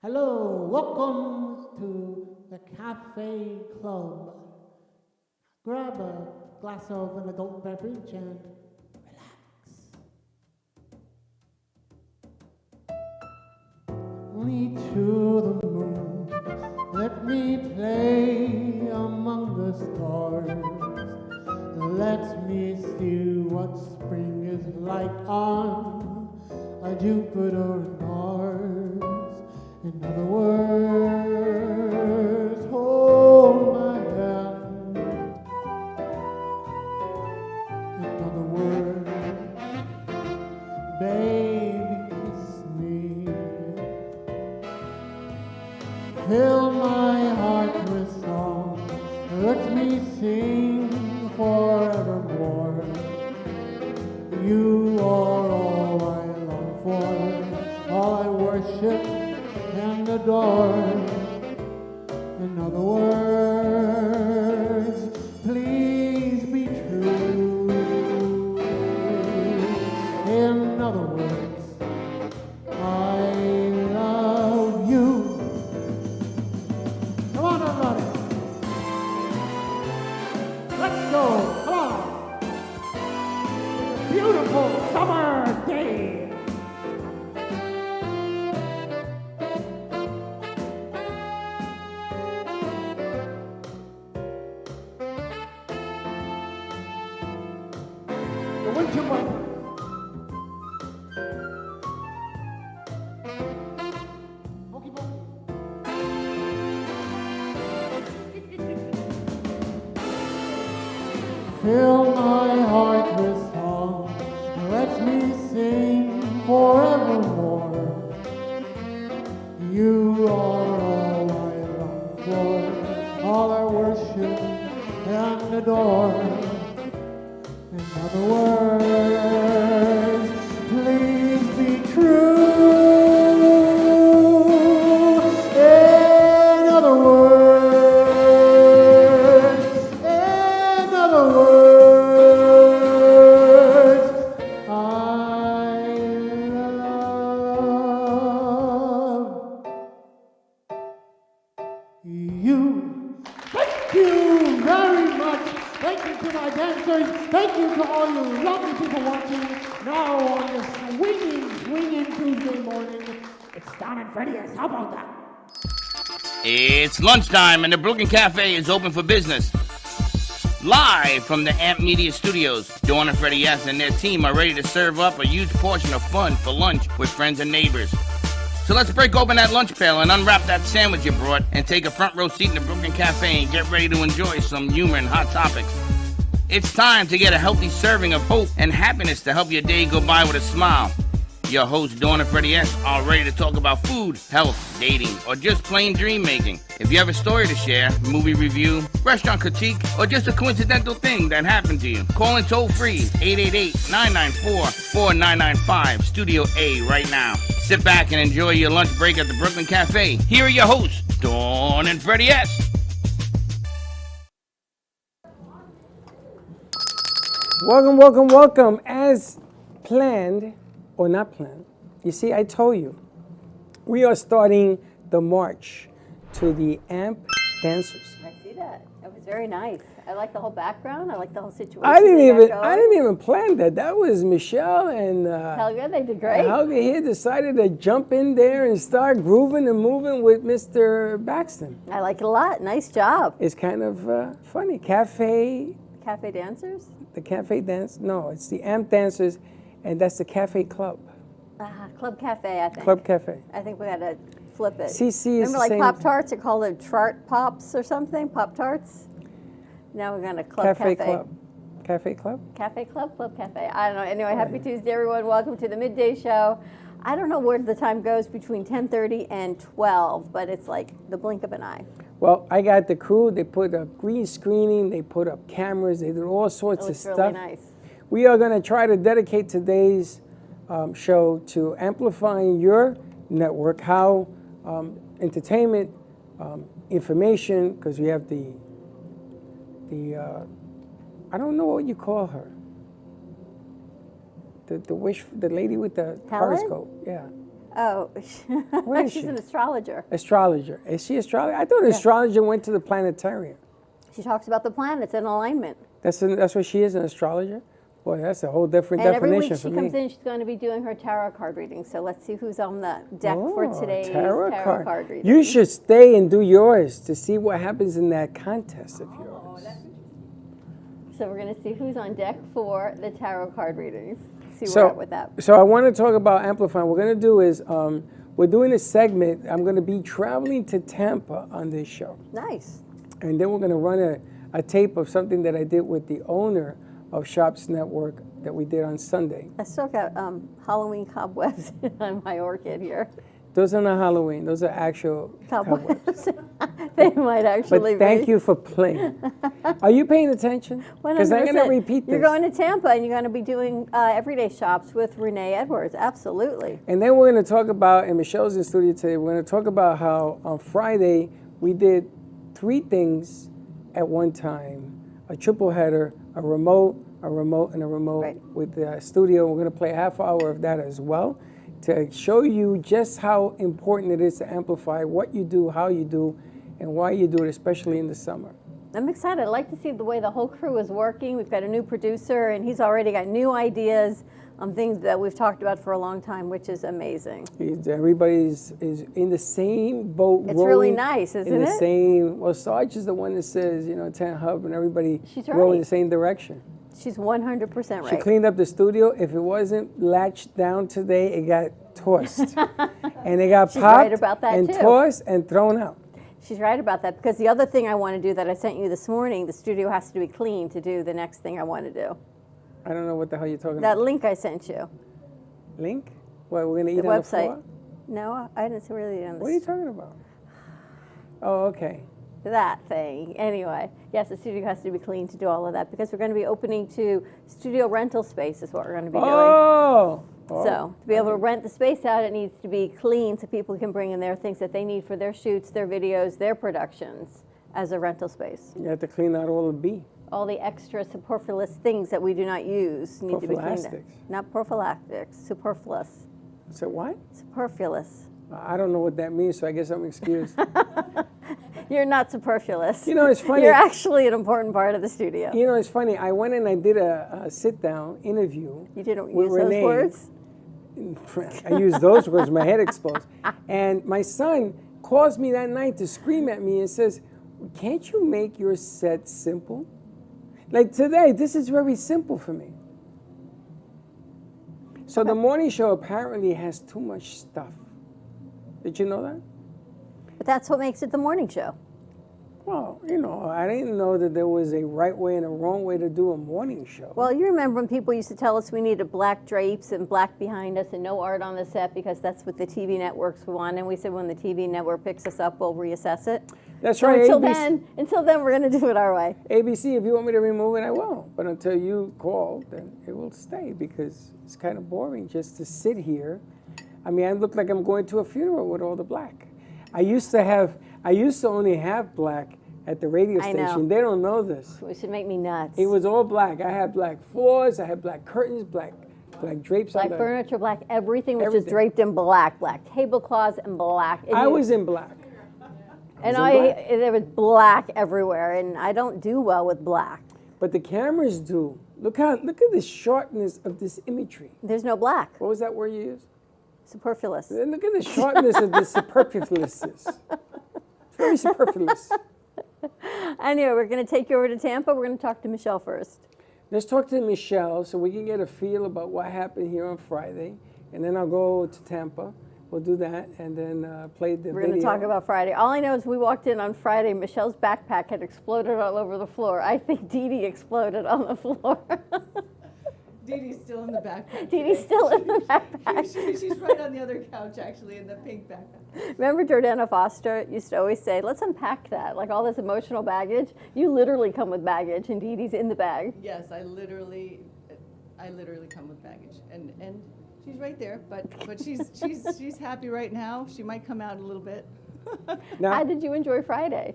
Hello, welcome to the Cafe Club. Grab a glass of an adult beverage and relax. Me to the moon, let me play among the stars. Let me see what spring is like on a Jupiter and Mars. In other words, hold my hand. In other words, baby, kiss me. Fill my heart with song. Let me sing forevermore. You are all I long for, all I worship and adore. In other words, please be true. In other words, I love you. Come on, everybody. Let's go. Come on. Beautiful summer day. Winter weather. Pokey pokey. Fill my heart with song. Let me sing forevermore. You are all I long for, all I worship and adore. In other words, please be true. In other words, I love you. Thank you very much. Thank you to my dancers. Thank you to all you lovely people watching. Now on this swinging Tuesday morning, it's Don and Freddie S. How about that? It's lunchtime and the Brooklyn Cafe is open for business. Live from the Amp Media Studios, Dawn and Freddie S. and their team are ready to serve up a huge portion of fun for lunch with friends and neighbors. So let's break open that lunch pail and unwrap that sandwich you brought and take a front row seat in the Brooklyn Cafe and get ready to enjoy some humor and hot topics. It's time to get a healthy serving of hope and happiness to help your day go by with a smile. Your hosts, Dawn and Freddie S., are ready to talk about food, health, dating, or just plain dream making. If you have a story to share, movie review, restaurant critique, or just a coincidental thing that happened to you, call in toll free 888-994-4995, Studio A right now. Sit back and enjoy your lunch break at the Brooklyn Cafe. Here are your hosts, Dawn and Freddie S. Welcome, welcome, welcome. As planned, or not planned, you see, I told you, we are starting the march to the Amp Dancers. I see that. That was very nice. I like the whole background. I like the whole situation. I didn't even plan that. That was Michelle and Helga, they did great. Helga here decided to jump in there and start grooving and moving with Mr. Baxton. I like it a lot. Nice job. It's kind of funny. Cafe Dancers? The Cafe Dance? No, it's the Amp Dancers, and that's the Cafe Club. Club Cafe, I think. Club Cafe. I think we got to flip it. CC is Remember, the like same. Pop-Tarts are called a Chart Pops or something? Pop-Tarts? Now we're going to Club Cafe. Club. Cafe Club? Cafe Club? Club Cafe. I don't know. Anyway, happy Tuesday, everyone. Welcome to the Midday Show. I don't know where the time goes between 10:30 and 12, but it's like the blink of an eye. Well, I got the crew. They put up green screening. They put up cameras. They did all sorts of stuff. Really nice. We are going to try to dedicate today's show to amplifying your network, how entertainment, information, because we have the I don't know what you call her. The lady with the horoscope. Yeah. Oh, What is she's she? an astrologer. Astrologer. Is she astrologer? I thought an astrologer went to the planetarium. She talks about the planets in alignment. That's what she is, an astrologer? Boy, that's a whole different And every definition week she for comes me. in, she's going to be doing her tarot card reading. So let's see who's on the deck for Oh, today's tarot card reading. You should stay and do yours to see what happens in that contest of yours. So we're going to see who's on deck for the tarot card readings. See where we're at with that. So I want to talk about amplifying. What we're going to do is we're doing a segment. I'm going to be traveling to Tampa on this show. Nice. And then we're going to run a tape of something that I did with the owner of Shops Network that we did on Sunday. I still got Halloween cobwebs on my orchid here. Those are not Halloween. Those are actual cobwebs. They might actually But thank be. you for playing. Are you paying attention? Because I'm going to 100%. repeat this. You're going to Tampa and you're going to be doing everyday shops with Renee Edwards. Absolutely. And then we're going to talk about, and Michelle's in studio today, we're going to talk about how on Friday we did 3 things at one time. A triple header, a remote, and a remote Right. with the studio. We're going to play a half hour of that as well to show you just how important it is to amplify what you do, how you do, and why you do it, especially in the summer. I'm excited. I like to see the way the whole crew is working. We've got a new producer, and he's already got new ideas on things that we've talked about for a long time, which is amazing. Everybody's is in the same boat. It's really rowing nice, isn't in the it? same. Well, Sarge is the one that says, 10 Hub, and everybody She's row in right. the same direction. She's 100% She right. cleaned up the studio. If it wasn't latched down today, it got tossed. And it got She's popped right about that, and too. tossed and thrown out. She's right about that, because the other thing I want to do that I sent you this morning, the studio has to be clean to do the next thing I want to do. I don't know what the hell you're talking That about. link I sent you, Link? What, we're going to eat the on the website. floor? No, I didn't see really on What are you talking about? Oh, okay. that thing. Anyway, yes, the studio has to be clean to do all of that, because we're going to be opening to studio rental space is what we're going to be doing. Oh! So to be able to rent the space out, it needs to be clean so people can bring in their things that they need for their shoots, their videos, their productions as a rental space. You have to clean out all the B. All the extra superfluous things that we do not use need to be cleaned up. Prophylactics. Not prophylactics, superfluous. So what? Superfluous. I don't know what that means, so I guess I'm excused. You're not superfluous. You know, it's funny. You're actually an important part of the studio. You know, it's funny. I went and I did a sit-down interview. You didn't with use Renee. those words? I used those words, my head exposed. And my son calls me that night to scream at me and says, can't you make your set simple? Like today, this is very simple for me. So the morning show apparently has too much stuff. Did you know that? But that's what makes it the morning show. Well, I didn't know that there was a right way and a wrong way to do a morning show. Well, you remember when people used to tell us we needed black drapes and black behind us and no art on the set because that's what the TV networks want. And we said when the TV network picks us up, we'll reassess it. That's So right. until ABC, then, we're going to do it our way. ABC, if you want me to remove it, I will. But until you call, then it will stay because it's kind of boring just to sit here. I mean, I look like I'm going to a funeral with all the black. I used to only have black at the radio I station. know. They don't know this. It should make me nuts. It was all black. I had black floors. I had black curtains, black drapes black on the. furniture, black everything was Everything. just draped in black tablecloths and black. And I was in black. and was in black. there was black everywhere, and I don't do well with black. But the cameras do. Look at the sharpness of this imagery. There's no black. What was that word you used? Superfluous. And look at the sharpness of the superfluousness. It's very superfluous. Anyway, we're going to take you over to Tampa. We're going to talk to Michelle first. Let's talk to Michelle so we can get a feel about what happened here on Friday. And then I'll go to Tampa. We'll do that and then play the We're video. going to talk about Friday. All I know is we walked in on Friday. Michelle's backpack had exploded all over the floor. I think Dee Dee exploded on the floor. Dee Dee's still in the backpack. Dee Dee's still in the backpack. She's right on the other couch, actually, in the pink backpack. Remember Jordana Foster used to always say, let's unpack that. Like all this emotional baggage. You literally come with baggage, and Dee Dee's in the bag. Yes, I literally come with baggage, and she's right there. But she's happy right now. She might come out a little bit. Now, How did you enjoy Friday?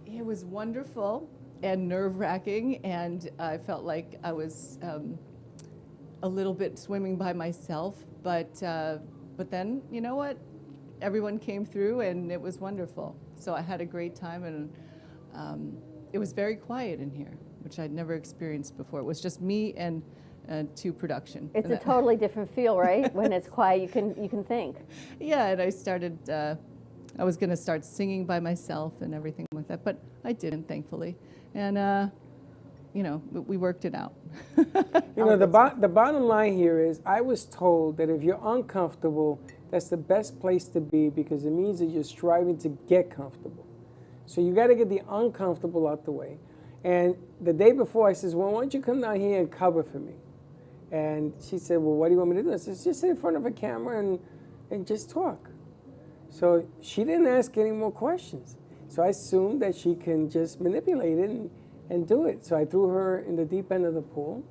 It was wonderful and nerve-wracking, and I felt like I was a little bit swimming by myself, but but then, you know what? Everyone came through, and it was wonderful. So I had a great time, and it was very quiet in here, which I'd never experienced before. It was just me and to production. It's a totally different feel, right? When it's quiet, you can think. Yeah, and I started. I was going to start singing by myself and everything like that, but I didn't, thankfully. And we worked it out. The bottom line here is, I was told that if you're uncomfortable, that's the best place to be, because it means that you're striving to get comfortable. So you got to get the uncomfortable out the way. And the day before, I says, well, why don't you come down here and cover for me? And she said, well, what do you want me to do? I said, just sit in front of a camera and just talk. So she didn't ask any more questions. So I assumed that she can just manipulate it and do it. So I threw her in the deep end of the pool.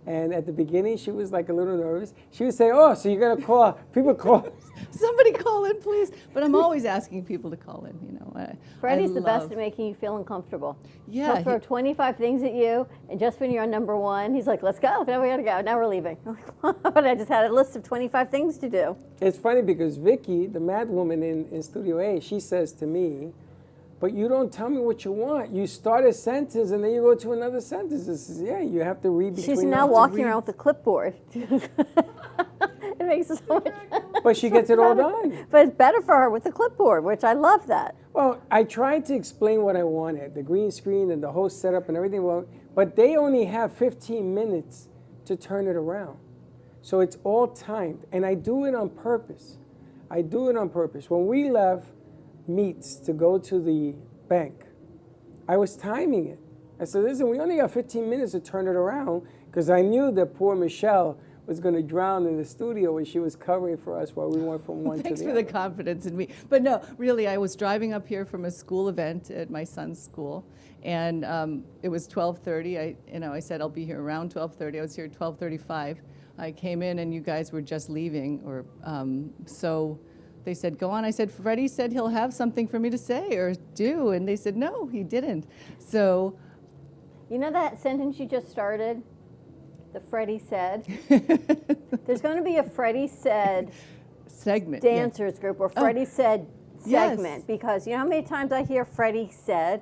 And at the beginning, she was like a little nervous. She would say, oh, so you're going to call, people call. Somebody call in, please. But I'm always asking people to call in, Freddie's the best at making you feel uncomfortable. Yeah. He'll throw 25 things at you, and just when you're on number one, he's like, let's go. Now we got to go. Now we're leaving. I'm like, what? I just had a list of 25 things to do. It's funny because Vicky, the mad woman in Studio A, she says to me, but you don't tell me what you want. You start a sentence and then you go to another sentence. This is, you have to read between. She's now walking around with a clipboard. It makes it so much. But she gets it all done. But it's better for her with the clipboard, which I love that. Well, I tried to explain what I wanted, the green screen and the whole setup and everything. Well, but they only have 15 minutes to turn it around. So it's all timed. And I do it on purpose. When we left Meets to go to the bank, I was timing it. I said, listen, we only got 15 minutes to turn it around, because I knew that poor Michelle was going to drown in the studio when she was covering for us while we went from one to the other. Thanks for the confidence in me. But no, really, I was driving up here from a school event at my son's school, and it was 12:30. I said I'll be here around 12:30. I was here at 12:35. I came in, and you guys were just leaving, so they said, go on. I said, Freddie said he'll have something for me to say or do. And they said, no, he didn't. So. You know that sentence you just started? The Freddie said? There's going to be a Freddie said segment. Dancers group, or Freddie said segment. Yes. Because you know how many times I hear Freddie said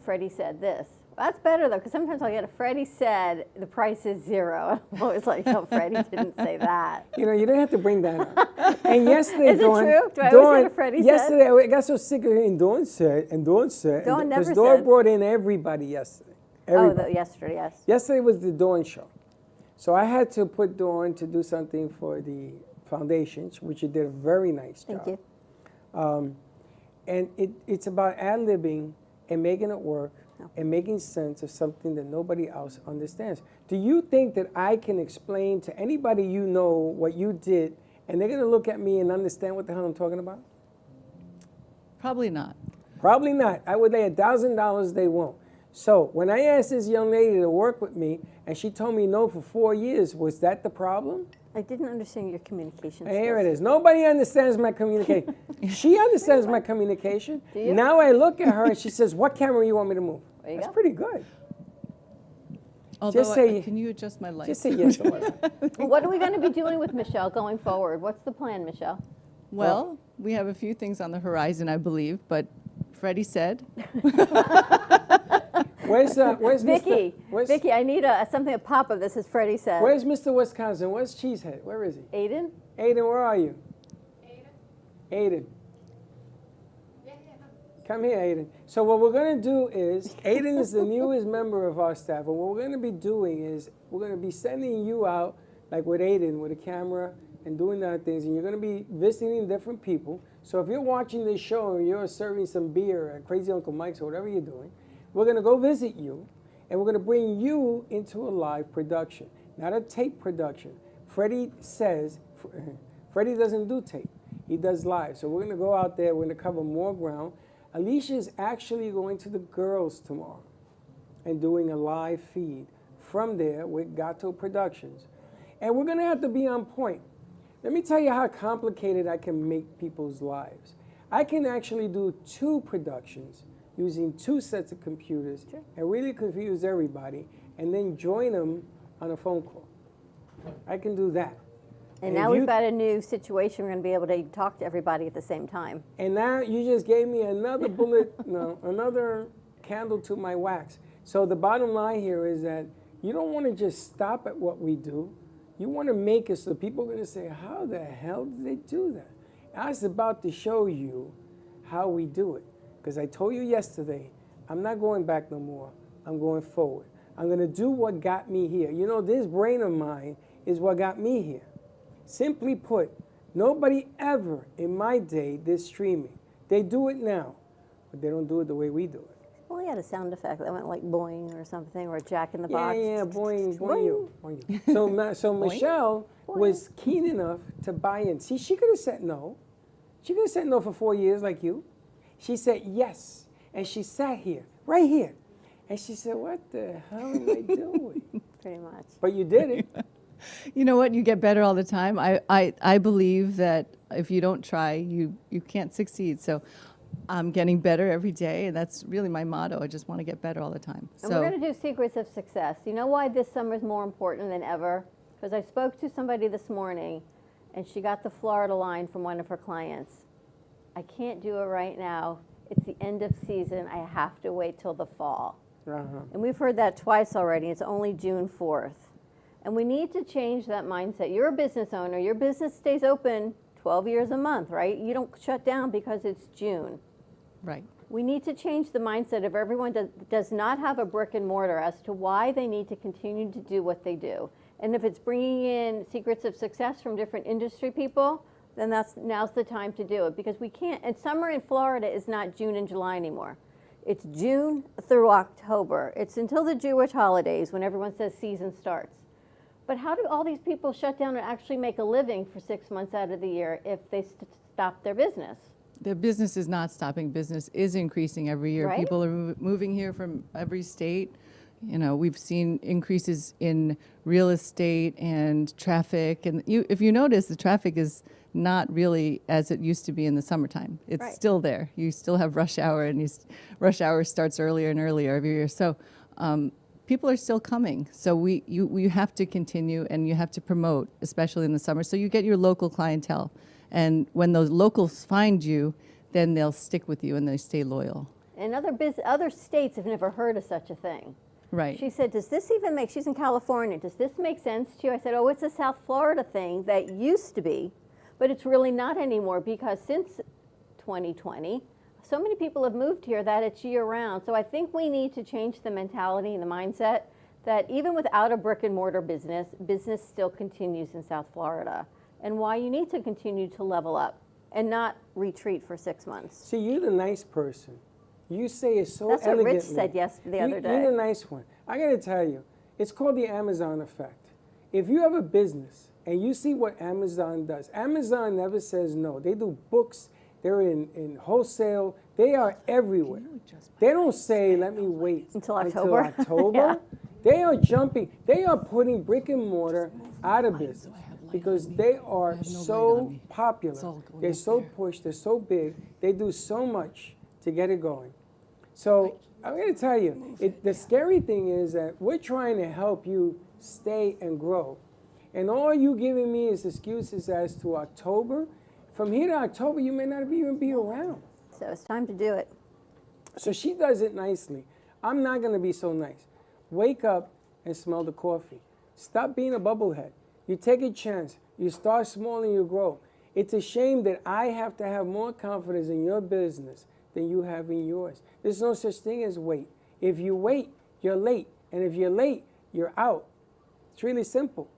this? That's better, though, because sometimes I'll get a Freddie said, the price is $0. I'm always like, no, Freddie didn't say that. You don't have to bring that up. And yesterday, is it true? Do I always get a Freddie yesterday, said? I got so sick of hearing Dawn said. Dawn never said. Because Dawn brought in everybody yesterday. Everybody. Yesterday, yes. Yesterday was the Dawn show. So I had to put Dawn to do something for the foundations, which you did a very nice job. Thank you. And it's about ad-libbing and making it work. And making sense of something that nobody else understands. Do you think that I can explain to anybody you know what you did, and they're going to look at me and understand what the hell I'm talking about? Probably not. Probably not. I would lay $1,000 they won't. So when I asked this young lady to work with me, and she told me no for 4 years, was that the problem? I didn't understand your communication skills. Here it is. Nobody understands my communication. She understands my communication. Do you? Now I look at her and she says, what camera you want me to move? There you That's go. pretty good. Although, Just say, can you adjust my lights? Just say yes to what. What are we going to be doing with Michelle going forward? What's the plan, Michelle? Well, we have a few things on the horizon, I believe, but Freddie said. Where's Vicky? Mr. Vicky, I need something to pop of this, as Freddie said. Where's Mr. Wisconsin? Where's Cheesehead? Where is he? Aiden? Aiden, where are you? Aiden. Come here, Aiden. So what we're going to do is, Aiden is the newest member of our staff, and what we're going to be doing is, we're going to be sending you out, like with Aiden, with a camera, and doing other things, and you're going to be visiting different people. So if you're watching this show and you're serving some beer at Crazy Uncle Mike's or whatever you're doing, we're going to go visit you, and we're going to bring you into a live production, not a tape production. Freddie says, Freddie doesn't do tape. He does live. So we're going to go out there. We're going to cover more ground. Alicia is actually going to the girls tomorrow and doing a live feed from there with Gato Productions. And we're going to have to be on point. Let me tell you how complicated I can make people's lives. I can actually do 2 productions using 2 sets of computers and really confuse everybody and then join them on a phone call. I can do that. And now we've got a new situation. We're going to be able to talk to everybody at the same time. And now you just gave me another bullet, no, another candle to my wax. So the bottom line here is that you don't want to just stop at what we do. You want to make it so people are going to say, how the hell did they do that? I was about to show you how we do it. Because I told you yesterday, I'm not going back no more. I'm going forward. I'm going to do what got me here. You know, this brain of mine is what got me here. Simply put, nobody ever in my day did streaming. They do it now, but they don't do it the way we do it. Well, he had a sound effect that went like boing or something, or Jack in the Box. Yeah, boing, boing, you, boing you. So Michelle was keen enough to buy in. See, she could have said no. She could have said no for 4 years like you. She said yes, and she sat here, right here. And she said, what the hell am I doing? Pretty much. But you did it. You know what? You get better all the time. I believe that if you don't try, you can't succeed. So I'm getting better every day, and that's really my motto. I just want to get better all the time. And we're going to do secrets of success. You know why this summer is more important than ever? Because I spoke to somebody this morning, and she got the Florida line from one of her clients. I can't do it right now. It's the end of season. I have to wait till the fall. And we've heard that twice already. It's only June 4th. And we need to change that mindset. You're a business owner. Your business stays open 12 years a month, right? You don't shut down because it's June. Right. We need to change the mindset of everyone that does not have a brick and mortar as to why they need to continue to do what they do. And if it's bringing in secrets of success from different industry people, then now's the time to do it, because we can't. And summer in Florida is not June and July anymore. It's June through October. It's until the Jewish holidays when everyone says season starts. But how do all these people shut down and actually make a living for 6 months out of the year if they stop their business? The business is not stopping. Business is increasing every year. Right? People are moving here from every state. You know, we've seen increases in real estate and traffic. And if you notice, the traffic is not really as it used to be in the summertime. It's still there. You still have rush hour, and rush hour starts earlier and earlier every year. So people are still coming. So you have to continue, and you have to promote, especially in the summer, so you get your local clientele. And when those locals find you, then they'll stick with you and they stay loyal. And other states have never heard of such a thing. Right. She said, does this even make, she's in California, does this make sense to you? I said, oh, it's a South Florida thing that used to be, but it's really not anymore, because since 2020, so many people have moved here that it's year-round. So I think we need to change the mentality and the mindset that even without a brick and mortar business still continues in South Florida, and why you need to continue to level up and not retreat for 6 months. See, you're the nice person. You say it so That's elegantly. what Rich said the other day. You're the nice one. I got to tell you, it's called the Amazon effect. If you have a business and you see what Amazon does, Amazon never says no. They do books. They're in wholesale. They are everywhere. They don't say, let me wait until October. Yeah. They are jumping. They are putting brick and mortar out of business because they are so popular. They're so pushed. They're so big. They do so much to get it going. So I'm going to tell you, the scary thing is that we're trying to help you stay and grow. And all you giving me is excuses as to October. From here to October, you may not even be around. So it's time to do it. So she does it nicely. I'm not going to be so nice. Wake up and smell the coffee. Stop being a bubblehead. You take a chance. You start small and you grow. It's a shame that I have to have more confidence in your business than you have in yours. There's no such thing as wait. If you wait, you're late. And if you're late, you're out. It's really simple.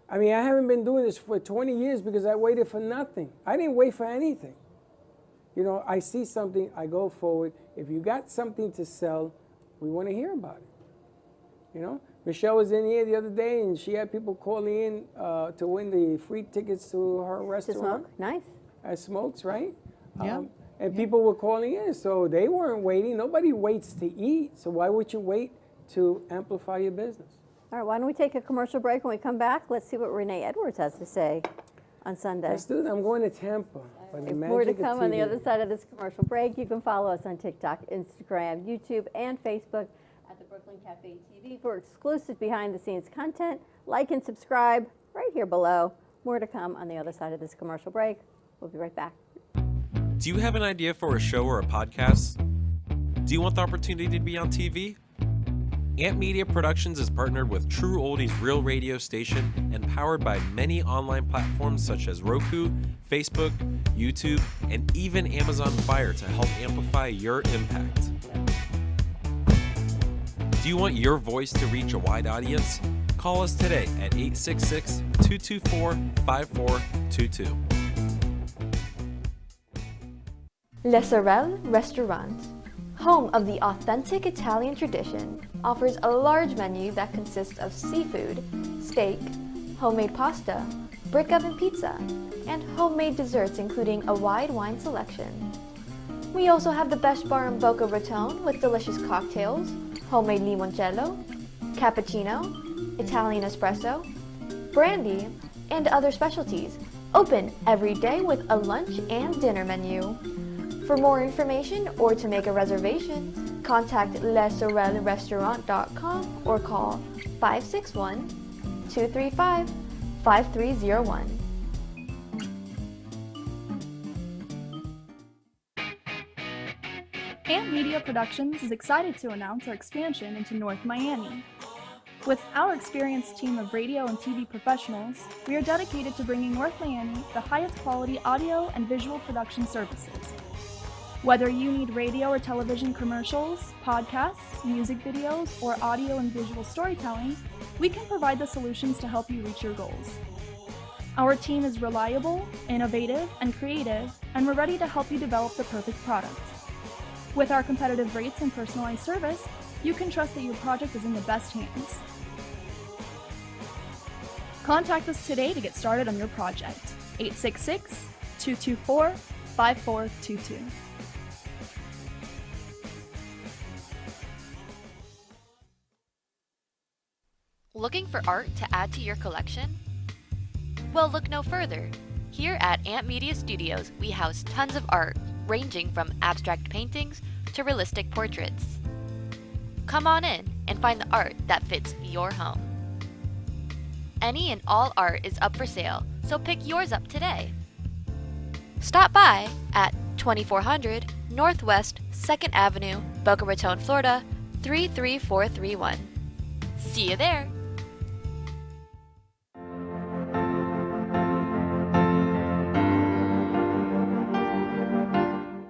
I mean, I haven't been doing this for 20 years because I waited for nothing. I didn't wait for anything. You know, I see something, I go forward. If you got something to sell, we want to hear about it. You know, Michelle was in here the other day and she had people calling in to win the free tickets to her restaurant. To smoke? Nice. At Smokes, right? Yeah. And people were calling in, so they weren't waiting. Nobody waits to eat, so why would you wait to amplify your business? All right, why don't we take a commercial break? When we come back, let's see what Renee Edwards has to say on Sunday. Let's do it. I'm going to Tampa. More to come on the other side of this commercial break. You can follow us on TikTok, Instagram, YouTube, and Facebook at the Brooklyn Cafe TV for exclusive behind-the-scenes content. Like and subscribe right here below. More to come on the other side of this commercial break. We'll be right back. Do you have an idea for a show or a podcast? Do you want the opportunity to be on TV? Amp Media Productions is partnered with True Oldies Real Radio Station and powered by many online platforms such as Roku, Facebook, YouTube, and even Amazon Fire to help amplify your impact. Do you want your voice to reach a wide audience? Call us today at 866-224-5422. Le Sorel Restaurant, home of the authentic Italian tradition, offers a large menu that consists of seafood, steak, homemade pasta, brick oven pizza, and homemade desserts including a wide wine selection. We also have the best bar in Boca Raton with delicious cocktails, homemade limoncello, cappuccino, Italian espresso, brandy, and other specialties. Open every day with a lunch and dinner menu. For more information or to make a reservation, contact lesorelrestaurant.com or call 561-235-5301. Amp Media Productions is excited to announce our expansion into North Miami. With our experienced team of radio and TV professionals, we are dedicated to bringing North Miami the highest quality audio and visual production services. Whether you need radio or television commercials, podcasts, music videos, or audio and visual storytelling, we can provide the solutions to help you reach your goals. Our team is reliable, innovative, and creative, and we're ready to help you develop the perfect product. With our competitive rates and personalized service, you can trust that your project is in the best hands. Contact us today to get started on your project. 866-224-5422. Looking for art to add to your collection? Well, look no further. Here at Amp Media Studios, we house tons of art, ranging from abstract paintings to realistic portraits. Come on in and find the art that fits your home. Any and all art is up for sale, so pick yours up today. Stop by at 2400 Northwest 2nd Avenue, Boca Raton, Florida 33431. See you there!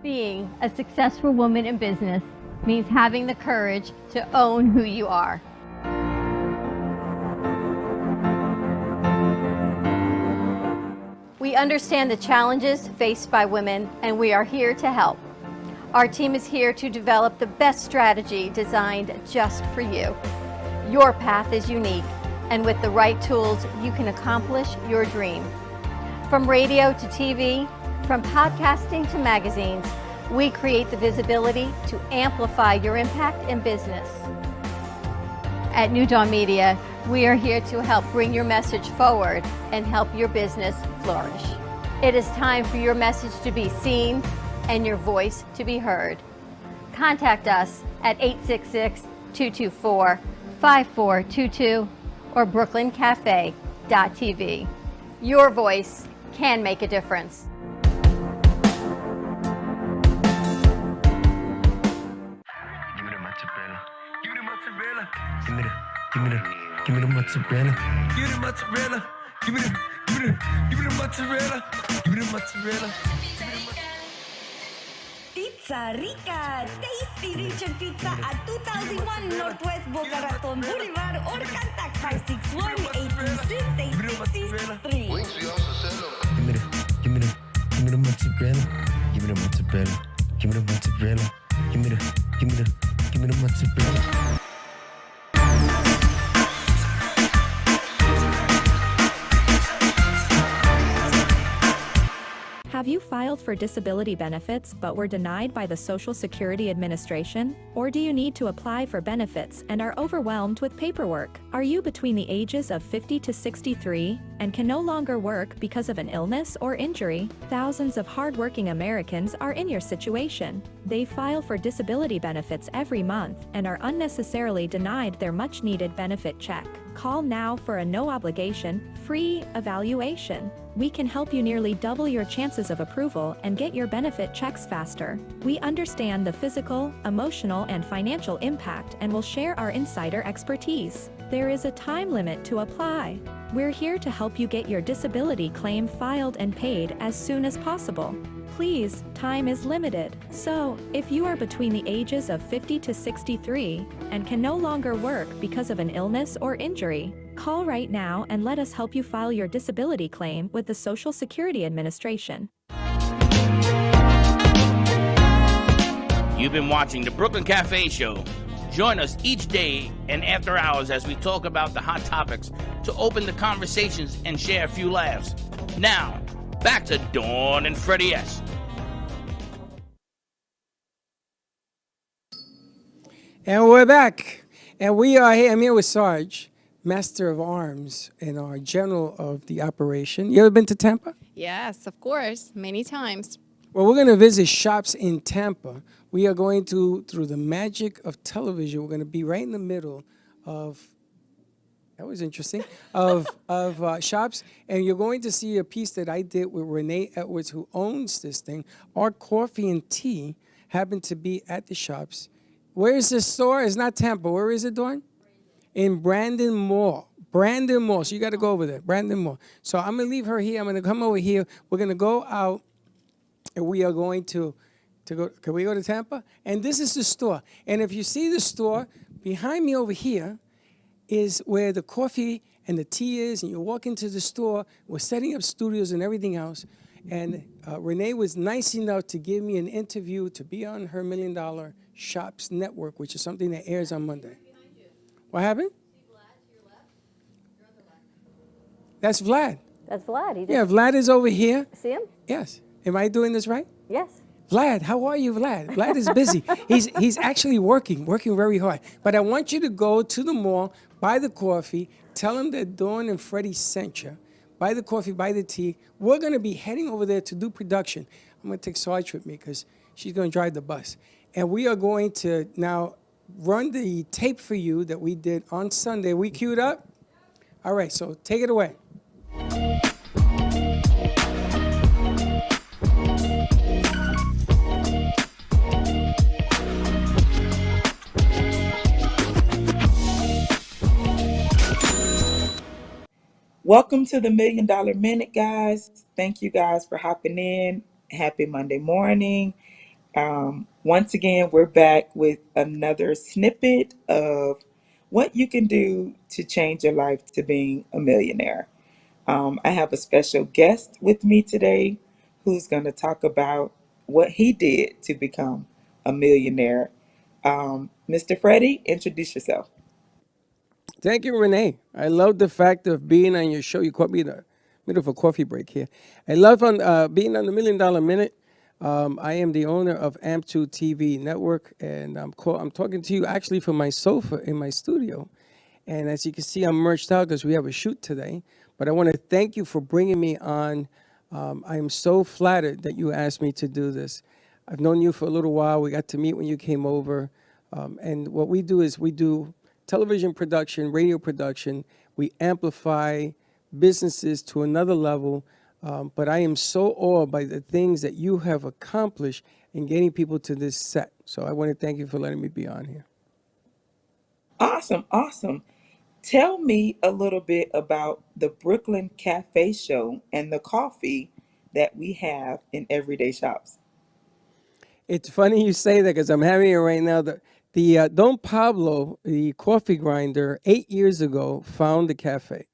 Being a successful woman in business means having the courage to own who you are. We understand the challenges faced by women, and we are here to help. Our team is here to develop the best strategy designed just for you. Your path is unique, and with the right tools, you can accomplish your dream. From radio to TV, from podcasting to magazines, we create the visibility to amplify your impact in business. At New Dawn Media, we are here to help bring your message forward and help your business flourish. It is time for your message to be seen and your voice to be heard. Contact us at 866-224-5422 or brooklyncafe.tv. Your voice can make a difference. Give me the mozzarella. Give me the mozzarella. Give me the mozzarella. Give me the mozzarella. Pizza Rica, tasty Richard Pizza at 2001 Northwest Boca Raton Boulevard or contact 561-826-8663. Give me the mozzarella. Give me the mozzarella. Give me the mozzarella. Give me the mozzarella. Have you filed for disability benefits but were denied by the Social Security Administration? Or do you need to apply for benefits and are overwhelmed with paperwork? Are you between the ages of 50 to 63 and can no longer work because of an illness or injury? Thousands of hardworking Americans are in your situation. They file for disability benefits every month and are unnecessarily denied their much-needed benefit check. Call now for a no-obligation, free evaluation. We can help you nearly double your chances of approval and get your benefit checks faster. We understand the physical, emotional, and financial impact and will share our insider expertise. There is a time limit to apply. We're here to help you get your disability claim filed and paid as soon as possible. Please, time is limited. So, if you are between the ages of 50 to 63 and can no longer work because of an illness or injury, call right now and let us help you file your disability claim with the Social Security Administration. You've been watching the Brooklyn Cafe Show. Join us each day and after hours as we talk about the hot topics to open the conversations and share a few laughs. Now, back to Dawn and Freddie S. And we're back. And we are here. I'm here with Sarge, Master of Arms and our General of the Operation. You ever been to Tampa? Yes, of course, many times. Well, we're going to visit shops in Tampa. We are going to, through the magic of television, we're going to be right in the middle of, that was interesting, of shops. And you're going to see a piece that I did with Renee Edwards, who owns this thing. Our coffee and tea happen to be at the shops. Where is this store? It's not Tampa. Where is it, Dawn? In Brandon Mall. Brandon Mall. So you got to go over there. Brandon Mall. So I'm going to leave her here. I'm going to come over here. We're going to go out, and we are going to go. Can we go to Tampa? And this is the store. And if you see the store, behind me over here is where the coffee and the tea is. And you walk into the store. We're setting up studios and everything else. And Renee was nice enough to give me an interview to be on her $1 Million Shops Network, which is something that airs on Monday. What happened? That's Vlad. That's Vlad. He just, Yeah, Vlad is over here. See him? Yes. Am I doing this right? Yes. Vlad, how are you, Vlad? Vlad is busy. He's actually working very hard. But I want you to go to the mall, buy the coffee, tell him that Dawn and Freddie sent you. Buy the coffee, buy the tea. We're going to be heading over there to do production. I'm going to take Sarge with me because she's going to drive the bus. And we are going to now run the tape for you that we did on Sunday. We queued up? All right, so take it away. Welcome to the $1 Million Minute, guys. Thank you guys for hopping in. Happy Monday morning. Once again, we're back with another snippet of what you can do to change your life to being a millionaire. I have a special guest with me today who's going to talk about what he did to become a millionaire. Mr. Freddie, introduce yourself. Thank you, Renee. I love the fact of being on your show. You caught me in the middle of a coffee break here. I love being on the $1 Million Minute. I am the owner of AMP2 TV Network, and I'm talking to you actually from my sofa in my studio. And as you can see, I'm merched out because we have a shoot today. But I want to thank you for bringing me on. I am so flattered that you asked me to do this. I've known you for a little while. We got to meet when you came over. And what we do is we do television production, radio production. We amplify businesses to another level. But I am so awed by the things that you have accomplished in getting people to this set. So I want to thank you for letting me be on here. Awesome, awesome. Tell me a little bit about the Brooklyn Cafe Show and the coffee that we have in everyday shops. It's funny you say that because I'm having it right now. The Don Pablo, the coffee grinder, 8 years ago, found the cafe.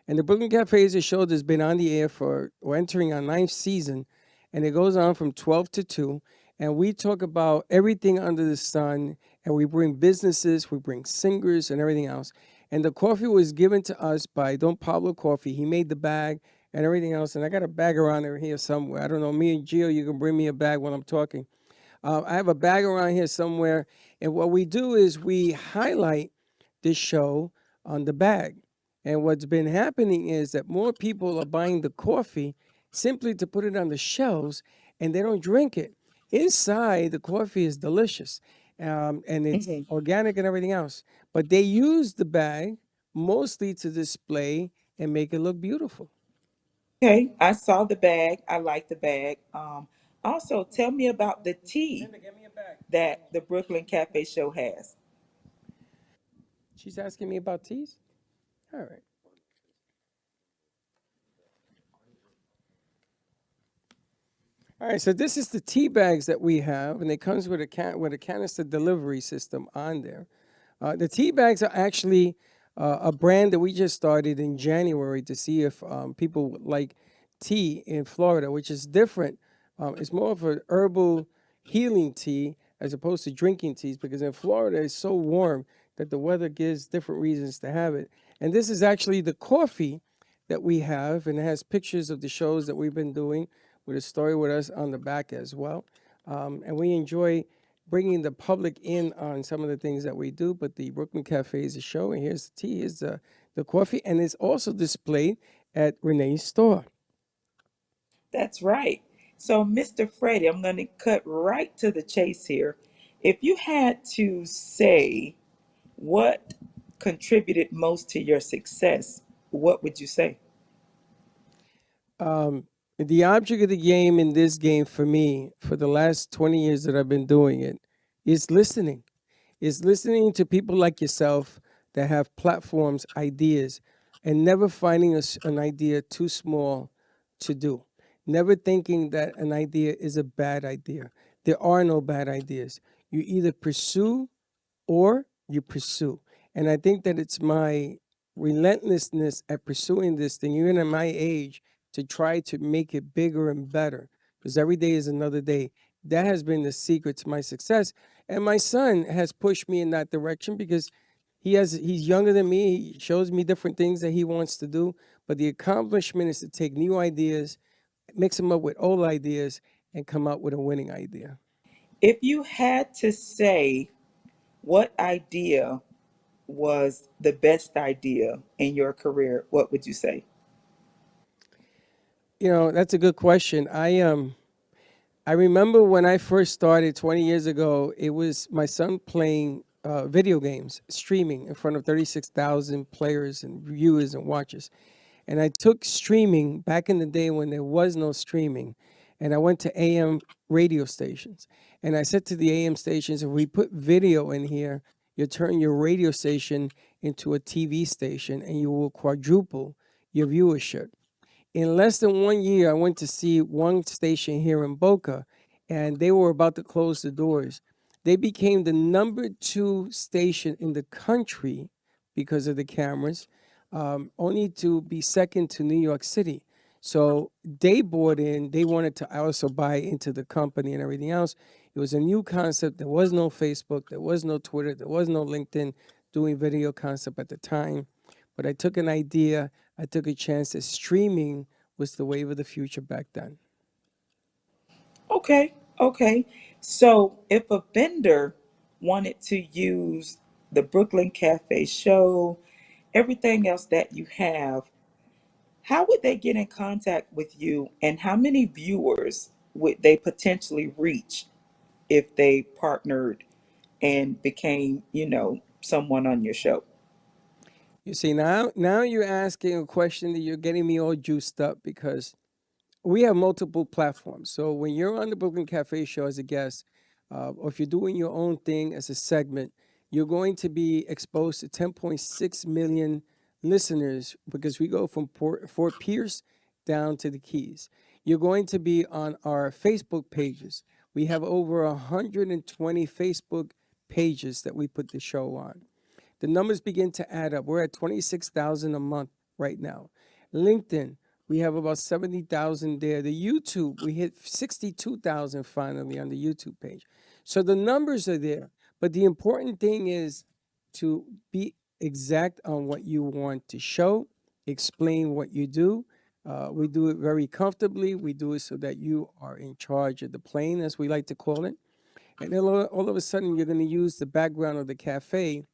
And the Brooklyn Cafe is a show that's been on the air we're entering our 9th season, and it goes on from 12 to 2. And we talk about everything under the sun, and we bring businesses, we bring singers and everything else. And the coffee was given to us by Don Pablo Coffee. He made the bag and everything else. And I got a bag around here somewhere. I don't know, me and Gio, you can bring me a bag while I'm talking. I have a bag around here somewhere. And what we do is we highlight this show on the bag. And what's been happening is that more people are buying the coffee simply to put it on the shelves, and they don't drink it. Inside, the coffee is delicious, and it's organic and everything else. But they use the bag mostly to display and make it look beautiful. Okay, I saw the bag. I like the bag. Also, tell me about the tea that the Brooklyn Cafe Show has. She's asking me about teas? All right. All right, so this is the tea bags that we have, and it comes with a canister delivery system on there. The tea bags are actually a brand that we just started in January to see if people would like tea in Florida, which is different. It's more of an herbal healing tea as opposed to drinking teas, because in Florida it's so warm that the weather gives different reasons to have it. And this is actually the coffee that we have, and it has pictures of the shows that we've been doing with a story with us on the back as well. And we enjoy bringing the public in on some of the things that we do. But the Brooklyn Cafe is a show, and here's the tea, here's the coffee, and it's also displayed at Renee's store. That's right. So, Mr. Freddie, I'm going to cut right to the chase here. If you had to say what contributed most to your success, what would you say? The object of the game in this game for me, for the last 20 years that I've been doing it, is listening. Is listening to people like yourself that have platforms, ideas, and never finding an idea too small to do. Never thinking that an idea is a bad idea. There are no bad ideas. You either pursue or you pursue. And I think that it's my relentlessness at pursuing this thing, even at my age, to try to make it bigger and better, because every day is another day. That has been the secret to my success. And my son has pushed me in that direction because he's younger than me. He shows me different things that he wants to do. But the accomplishment is to take new ideas, mix them up with old ideas, and come out with a winning idea. If you had to say what idea was the best idea in your career, what would you say? You know, that's a good question. I remember when I first started 20 years ago, it was my son playing video games, streaming in front of 36,000 players and viewers and watchers. And I took streaming back in the day when there was no streaming, and I went to AM radio stations. And I said to the AM stations, if we put video in here, you turn your radio station into a TV station and you will quadruple your viewership. In less than 1 year, I went to see one station here in Boca, and they were about to close the doors. They became the #2 station in the country because of the cameras, only to be second to New York City. So they bought in, they wanted to also buy into the company and everything else. It was a new concept. There was no Facebook, there was no Twitter, there was no LinkedIn doing video concept at the time. But I took an idea, I took a chance that streaming was the wave of the future back then. Okay. So if a vendor wanted to use the Brooklyn Cafe Show, everything else that you have, how would they get in contact with you, and how many viewers would they potentially reach if they partnered and became, someone on your show? You see, now you're asking a question that you're getting me all juiced up, because we have multiple platforms. So when you're on the Brooklyn Cafe Show as a guest, or if you're doing your own thing as a segment, you're going to be exposed to 10.6 million listeners, because we go from Fort Pierce down to the Keys. You're going to be on our Facebook pages. We have over 120 Facebook pages that we put the show on. The numbers begin to add up. We're at 26,000 a month right now. LinkedIn, we have about 70,000 there. The YouTube, we hit 62,000 finally on the YouTube page. So the numbers are there. But the important thing is to be exact on what you want to show, explain what you do. We do it very comfortably. We do it so that you are in charge of the plane, as we like to call it. And then all of a sudden, you're going to use the background of the cafe,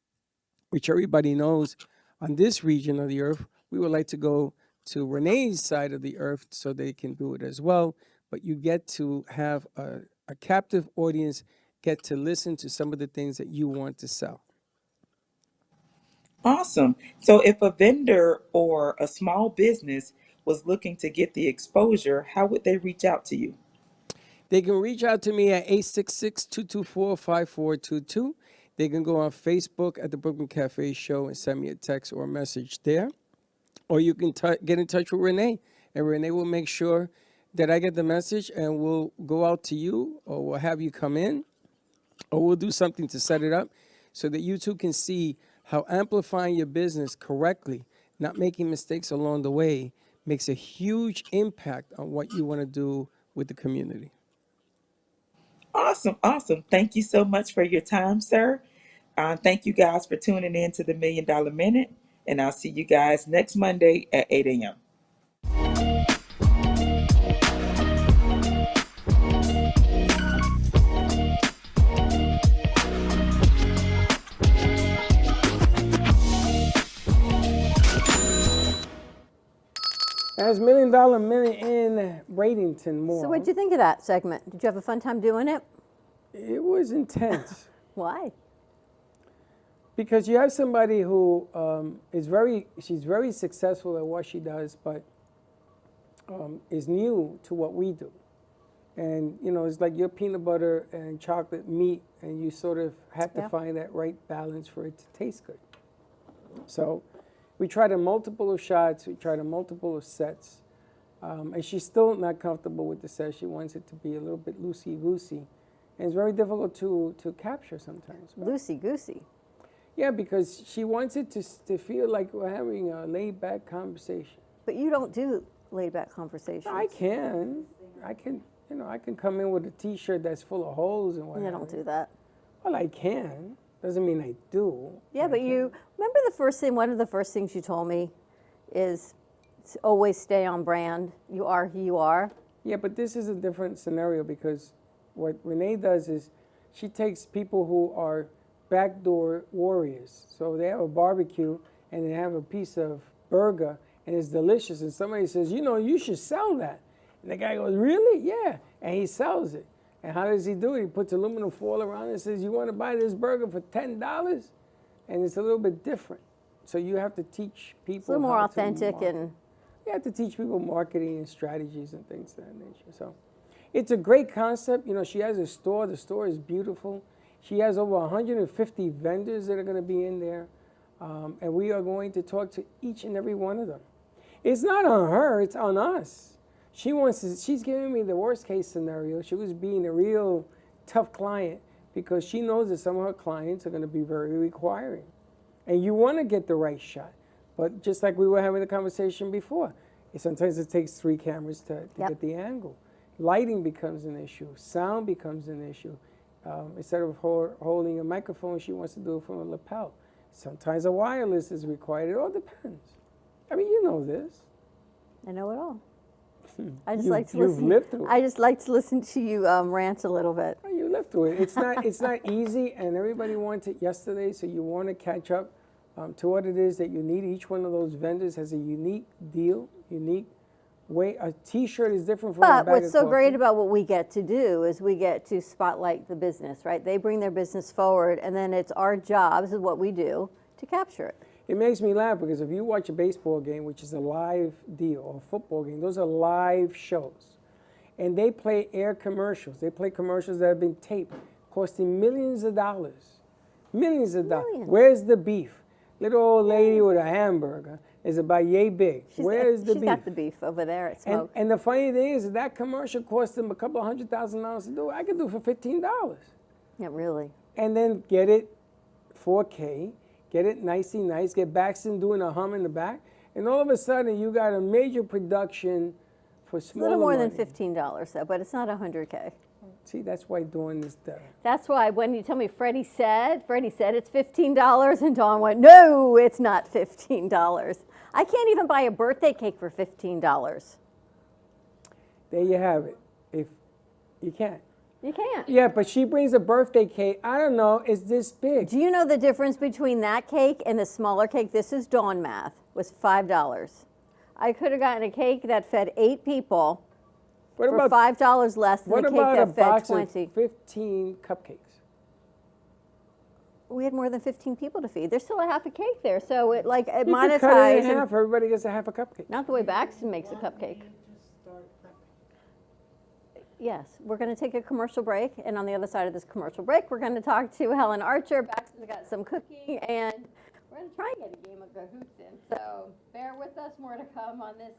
which everybody knows on this region of the earth. We would like to go to Renee's side of the earth so they can do it as well. But you get to have a captive audience get to listen to some of the things that you want to sell. Awesome. So if a vendor or a small business was looking to get the exposure, how would they reach out to you? They can reach out to me at 866-224-5422. They can go on Facebook at the Brooklyn Cafe Show and send me a text or a message there. Or you can get in touch with Renee, and Renee will make sure that I get the message, and we'll go out to you, or we'll have you come in, or we'll do something to set it up so that you too can see how amplifying your business correctly, not making mistakes along the way, makes a huge impact on what you want to do with the community. Awesome. Awesome. Thank you so much for your time, sir. Thank you guys for tuning in to the $1 Million Minute. And I'll see you guys next Monday at 8 a.m. That's $1 Million Minute in Bradenton Mall. So what'd you think of that segment? Did you have a fun time doing it? It was intense. Why? Because you have somebody who she's very successful at what she does, but is new to what we do. And, it's like your peanut butter and chocolate meat, and you sort of have to find that right balance for it to taste good. So we tried a multiple of shots, we tried a multiple of sets, and she's still not comfortable with the set. She wants it to be a little bit loosey-goosey. And it's very difficult to capture sometimes. Loosey-goosey? Yeah, because she wants it to feel like we're having a laid-back conversation. But you don't do laid-back conversations. I can come in with a T-shirt that's full of holes and whatever. You don't do that. Well, I can. Doesn't mean I do. Yeah, but you remember one of the first things you told me is always stay on brand. You are who you are. Yeah, but this is a different scenario because what Renee does is she takes people who are backdoor warriors. So they have a barbecue and they have a piece of burger and it's delicious. And somebody says, you should sell that. And the guy goes, really? Yeah. And he sells it. And how does he do it? He puts aluminum foil around it and says, you want to buy this burger for $10? And it's a little bit different. So you have to teach people. It's a little more authentic and. You have to teach people marketing and strategies and things of that nature. So it's a great concept. She has a store. The store is beautiful. She has over 150 vendors that are going to be in there. And we are going to talk to each and every one of them. It's not on her, it's on us. She's giving me the worst case scenario. She was being a real tough client because she knows that some of her clients are going to be very requiring. And you want to get the right shot. But just like we were having the conversation before, sometimes it takes 3 cameras to get the angle. Lighting becomes an issue. Sound becomes an issue. Instead of holding a microphone, she wants to do it from a lapel. Sometimes a wireless is required. It all depends. I mean, you know this. I know it all. You've lived through it. I just like to listen to you rant a little bit. Oh, you lived through it. It's not easy, and everybody wants it yesterday, so you want to catch up to what it is that you need. Each one of those vendors has a unique deal, unique way. A T-shirt is different from a bag of But what's so coffee. great about what we get to do is we get to spotlight the business, right? They bring their business forward, and then it's our job, this is what we do, to capture it. It makes me laugh because if you watch a baseball game, which is a live deal, or a football game, those are live shows. And they play air commercials. They play commercials that have been taped, costing millions of dollars. Millions of dollars. Where's the beef? Little old lady with a hamburger is about yay big. Where's the beef? She's got the beef over there at Smoke. And the funny thing is that commercial cost them a couple of $100,000 to do. I could do it for $15. Yeah, really. And then get it 4K. Get it nicey nice, get Baxton doing a hum in the back, and all of a sudden you got a major production for smaller A little more money. than $15 though, but it's not $100K. See, that's why doing this stuff. That's why when you tell me Freddie said it's $15, and Dawn went, no, it's not $15. I can't even buy a birthday cake for $15. There you have it. If you can't. You can't. Yeah, but she brings a birthday cake. I don't know, it's this big. Do you know the difference between that cake and the smaller cake? This is Dawn math, was $5. I could have gotten a cake that fed 8 people for $5 less than a cake that fed 20. What about a box of 15 cupcakes? we had more than 15 people to feed. There's still a half a cake there, so it like it You monetized. could cut it in half. Everybody gets a half a cupcake. Not the way Baxton makes a cupcake. Yes, we're going to take a commercial break, and on the other side of this commercial break, we're going to talk to Helen Archer. Baxton's got some cooking, and we're going to try and get a game of Cahoots in. So bear with us. More to come on this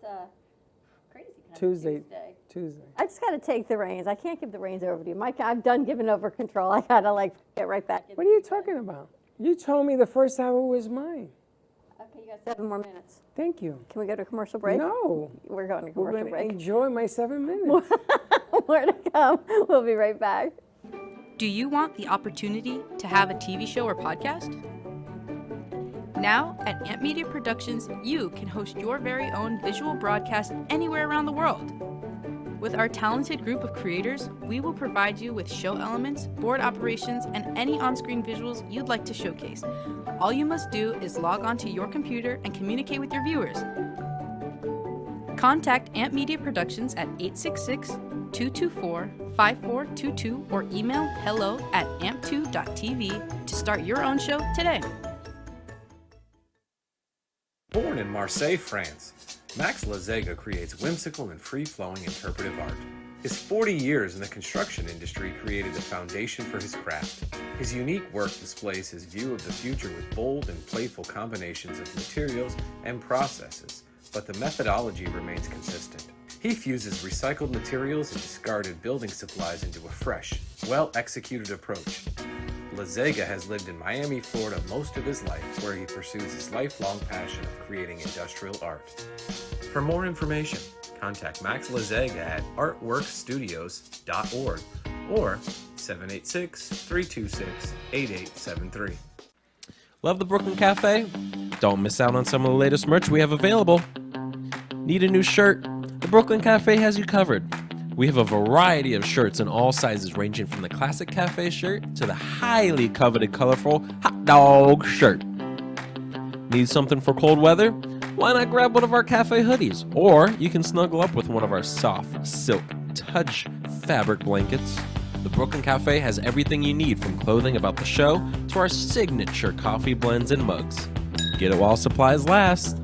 crazy kind Tuesday. of Tuesday. I just got to take the reins. I can't give the reins over to you, Mike. I'm done giving over control. I got to like get right back in. What are you talking about? You told me the first hour was mine. Okay, you got 7 more minutes. Thank you. Can we go to commercial break? No. We're going to We're commercial going to break. enjoy my 7 minutes. More to come. We'll be right back. Do you want the opportunity to have a TV show or podcast? Now, at Amp Media Productions, you can host your very own visual broadcast anywhere around the world. With our talented group of creators, we will provide you with show elements, board operations, and any on-screen visuals you'd like to showcase. All you must do is log onto your computer and communicate with your viewers. Contact Amp Media Productions at 866-224-5422 or email hello@amp2.tv to start your own show today. Born in Marseille, France, Max Lazega creates whimsical and free-flowing interpretive art. His 40 years in the construction industry created the foundation for his craft. His unique work displays his view of the future with bold and playful combinations of materials and processes, but the methodology remains consistent. He fuses recycled materials and discarded building supplies into a fresh, well-executed approach. Lazega has lived in Miami, Florida most of his life, where he pursues his lifelong passion of creating industrial art. For more information, contact Max Lazega at artworkstudios.org or 786-326-8873. Love the Brooklyn Cafe? Don't miss out on some of the latest merch we have available. Need a new shirt? The Brooklyn Cafe has you covered. We have a variety of shirts in all sizes, ranging from the classic cafe shirt to the highly coveted colorful hot dog shirt. Need something for cold weather? Why not grab one of our cafe hoodies? Or you can snuggle up with one of our soft silk touch fabric blankets. The Brooklyn Cafe has everything you need, from clothing about the show to our signature coffee blends and mugs. Get it while supplies last.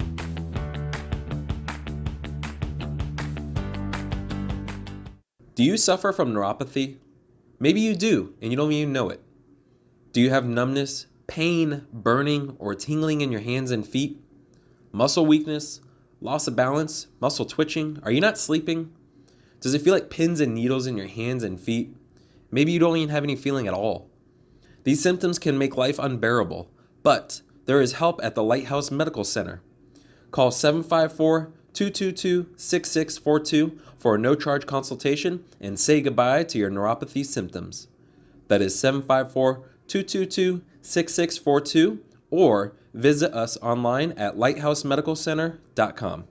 Do you suffer from neuropathy? Maybe you do, and you don't even know it. Do you have numbness, pain, burning, or tingling in your hands and feet? Muscle weakness, loss of balance, muscle twitching? Are you not sleeping? Does it feel like pins and needles in your hands and feet? Maybe you don't even have any feeling at all. These symptoms can make life unbearable, but there is help at the Lighthouse Medical Center. Call 754-222-6642 for a no-charge consultation and say goodbye to your neuropathy symptoms. That is 754-222-6642, or visit us online at lighthousemedicalcenter.com.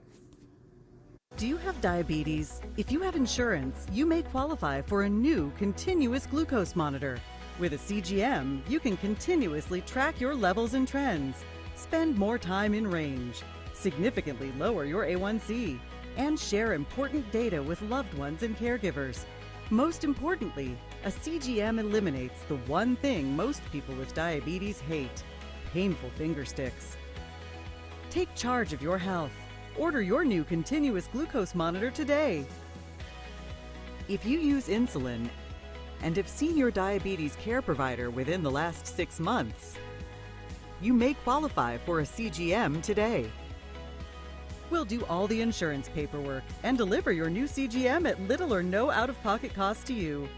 Do you have diabetes? If you have insurance, you may qualify for a new continuous glucose monitor. With a CGM, you can continuously track your levels and trends, spend more time in range, significantly lower your A1C, and share important data with loved ones and caregivers. Most importantly, a CGM eliminates the one thing most people with diabetes hate: painful finger sticks. Take charge of your health. Order your new continuous glucose monitor today. If you use insulin and have seen your diabetes care provider within the last 6 months, you may qualify for a CGM today. We'll do all the insurance paperwork and deliver your new CGM at little or no out-of-pocket cost to you.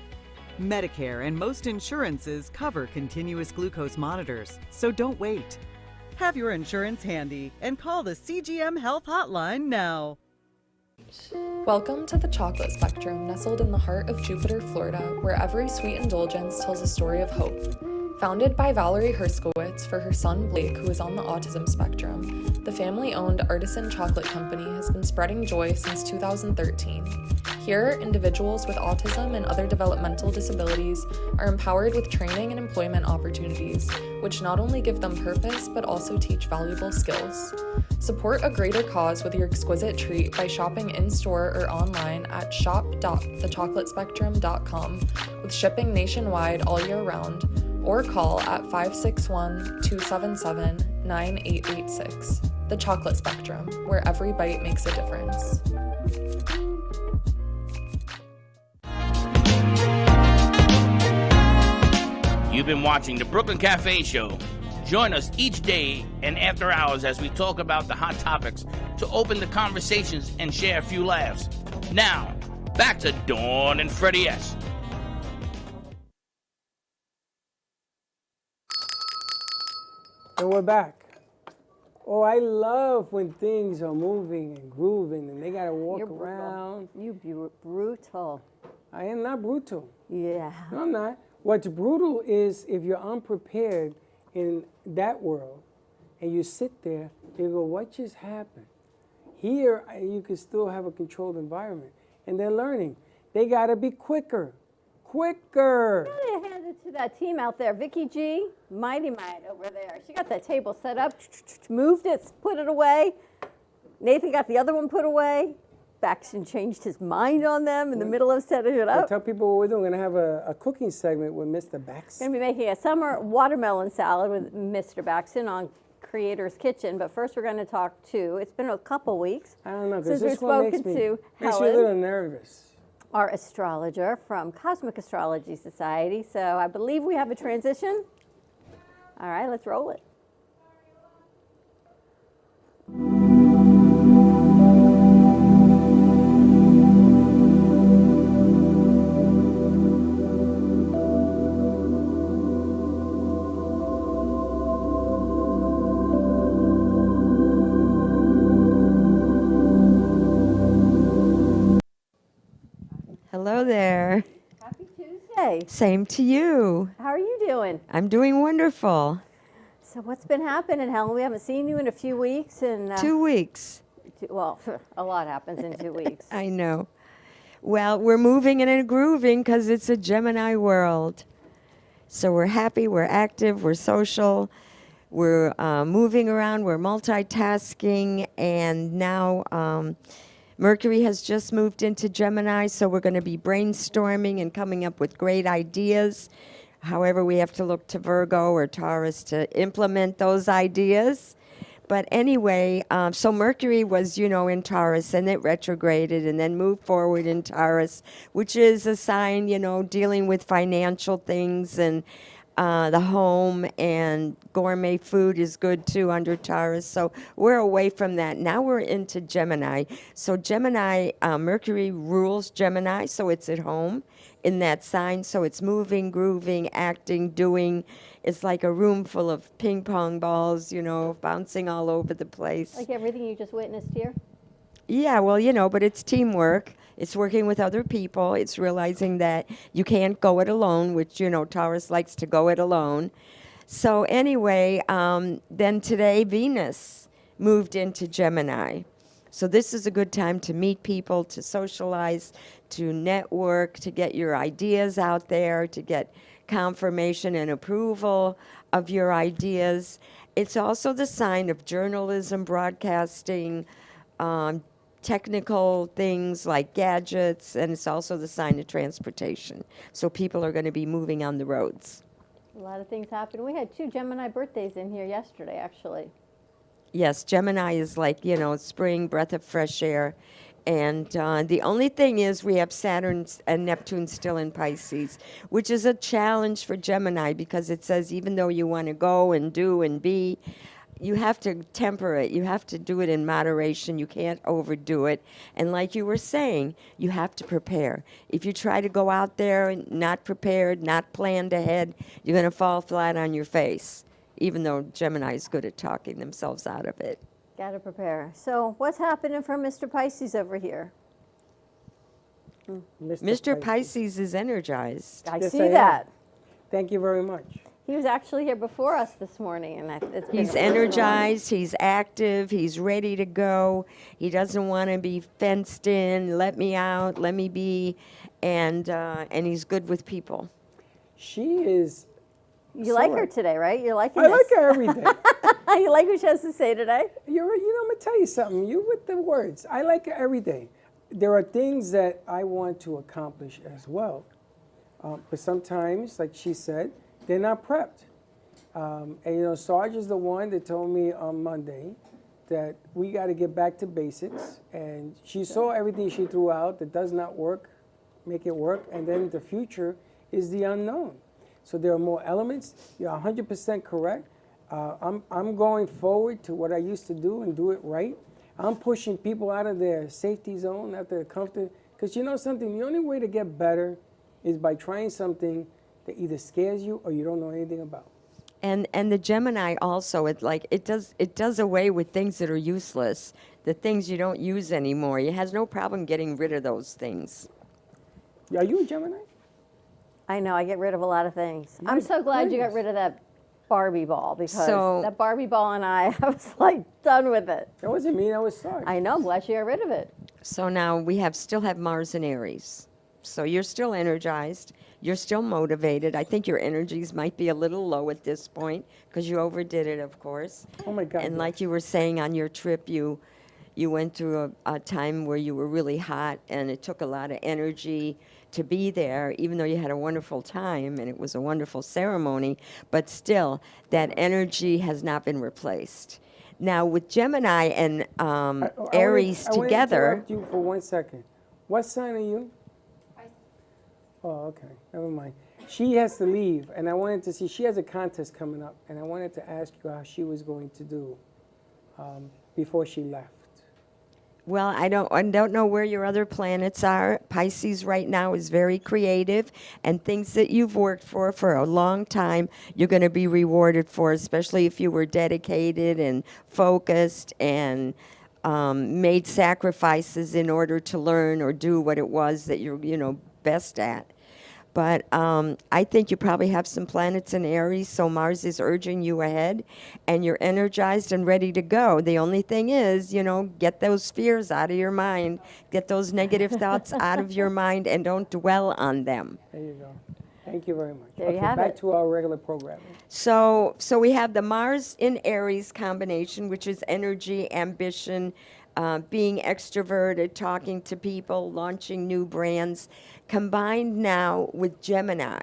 Medicare and most insurances cover continuous glucose monitors, so don't wait. Have your insurance handy and call the CGM Health Hotline now. Welcome to the Chocolate Spectrum, nestled in the heart of Jupiter, Florida, where every sweet indulgence tells a story of hope. Founded by Valerie Herskowitz for her son Blake, who is on the autism spectrum, the family-owned Artisan Chocolate Company has been spreading joy since 2013. Here, individuals with autism and other developmental disabilities are empowered with training and employment opportunities, which not only give them purpose, but also teach valuable skills. Support a greater cause with your exquisite treat by shopping in-store or online at shop.thechocolatespectrum.com, with shipping nationwide all year round, or call at 561-277-9886. The Chocolate Spectrum, where every bite makes a difference. You've been watching the Brooklyn Cafe Show. Join us each day and after hours as we talk about the hot topics to open the conversations and share a few laughs. Now, back to Dawn and Freddie S. And we're back. Oh, I love when things are moving and grooving and they got to walk around. You're brutal. I am not brutal. Yeah. No, I'm not. What's brutal is if you're unprepared in that world and you sit there, you go, what just happened? Here, you can still have a controlled environment. And they're learning. They got to be quicker. Quicker. I gotta hand it to that team out there. Vicky G, mighty over there. She got that table set up, moved it, put it away. Nathan got the other one put away. Baxton changed his mind on them in the middle of setting it up. Tell people what we're doing. We're going to have a cooking segment with Mr. Baxton. Going to be making a summer watermelon salad with Mr. Baxton on Creator's Kitchen. But first we're going to talk to, it's been a couple weeks I don't know, since because we've this one spoken makes to me a Helen, little nervous. our astrologer from Cosmic Astrology Society. So I believe we have a transition. All right, let's roll it. Hello there. Happy Tuesday. Same to you. How are you doing? I'm doing wonderful. So what's been happening, Helen? We haven't seen you in a few weeks. And 2 weeks. Well, a lot happens in 2 weeks. I know. Well, we're moving and grooving because it's a Gemini world. So we're happy, we're active, we're social, we're moving around, we're multitasking, and now Mercury has just moved into Gemini, so we're going to be brainstorming and coming up with great ideas. However, we have to look to Virgo or Taurus to implement those ideas. But anyway, so Mercury was, in Taurus, and it retrograded and then moved forward in Taurus, which is a sign, dealing with financial things and the home, and gourmet food is good too under Taurus. So we're away from that. Now we're into Gemini. So Gemini, Mercury rules Gemini, so it's at home in that sign. So it's moving, grooving, acting, doing. It's like a room full of ping pong balls, bouncing all over the place. Like everything you just witnessed here? Yeah, well, but it's teamwork. It's working with other people. It's realizing that you can't go it alone, which, Taurus likes to go it alone. So anyway, then today Venus moved into Gemini. So this is a good time to meet people, to socialize, to network, to get your ideas out there, to get confirmation and approval of your ideas. It's also the sign of journalism, broadcasting, technical things like gadgets, and it's also the sign of transportation. So people are going to be moving on the roads. A lot of things happen. We had 2 Gemini birthdays in here yesterday, actually. Yes, Gemini is like, spring, breath of fresh air. And the only thing is we have Saturn and Neptune still in Pisces, which is a challenge for Gemini because it says even though you want to go and do and be, you have to temper it. You have to do it in moderation. You can't overdo it. And like you were saying, you have to prepare. If you try to go out there not prepared, not planned ahead, you're going to fall flat on your face, even though Gemini is good at talking themselves out of it. Got to prepare. So what's happening for Mr. Pisces over here? Mr. Pisces is energized. I see that. Thank you very much. He was actually here before us this morning, and it's been He's energized, he's active, he's ready to go. He doesn't want to be fenced in, let me out, let me be, and he's good with people. She is. You like her today, right? You're liking I this. like her every day. You like what she has to say today? I'm going to tell you something. You with the words. I like her every day. There are things that I want to accomplish as well. But sometimes, like she said, they're not prepped. And you know, Sarge is the one that told me on Monday that we got to get back to basics. And she saw everything she threw out that does not work, make it work. And then the future is the unknown. So there are more elements. You're 100% correct. I'm going forward to what I used to do and do it right. I'm pushing people out of their safety zone, out their comfort. Because you know something, the only way to get better is by trying something that either scares you or you don't know anything about. And the Gemini also, it does away with things that are useless, the things you don't use anymore. It has no problem getting rid of those things. Are you a Gemini? I know, I get rid of a lot of things. I'm so glad you got rid of that Barbie ball, because that Barbie ball and I was like done with it. That wasn't me, that was Sarge. I know, I'm glad you got rid of it. So now we still have Mars in Aries. So you're still energized. You're still motivated. I think your energies might be a little low at this point because you overdid it, of course. Oh my God. And like you were saying on your trip, you went through a time where you were really hot and it took a lot of energy to be there, even though you had a wonderful time and it was a wonderful ceremony, but still that energy has not been replaced. Now with Gemini and Aries I together. I want to interrupt you for 1 second. What sign are you? Oh, okay. Never mind. She has to leave, and I wanted to see, she has a contest coming up, and I wanted to ask you how she was going to do before she left. Well, I don't know where your other planets are. Pisces right now is very creative, and things that you've worked for a long time, you're going to be rewarded for, especially if you were dedicated and focused and made sacrifices in order to learn or do what it was that you're, best at. But I think you probably have some planets in Aries, so Mars is urging you ahead, and you're energized and ready to go. The only thing is, get those fears out of your mind, get those negative thoughts out of your mind, and don't dwell on them. There you go. Thank you very much. There you have back it. to our regular programming. So we have the Mars in Aries combination, which is energy, ambition, being extroverted, talking to people, launching new brands, combined now with Gemini.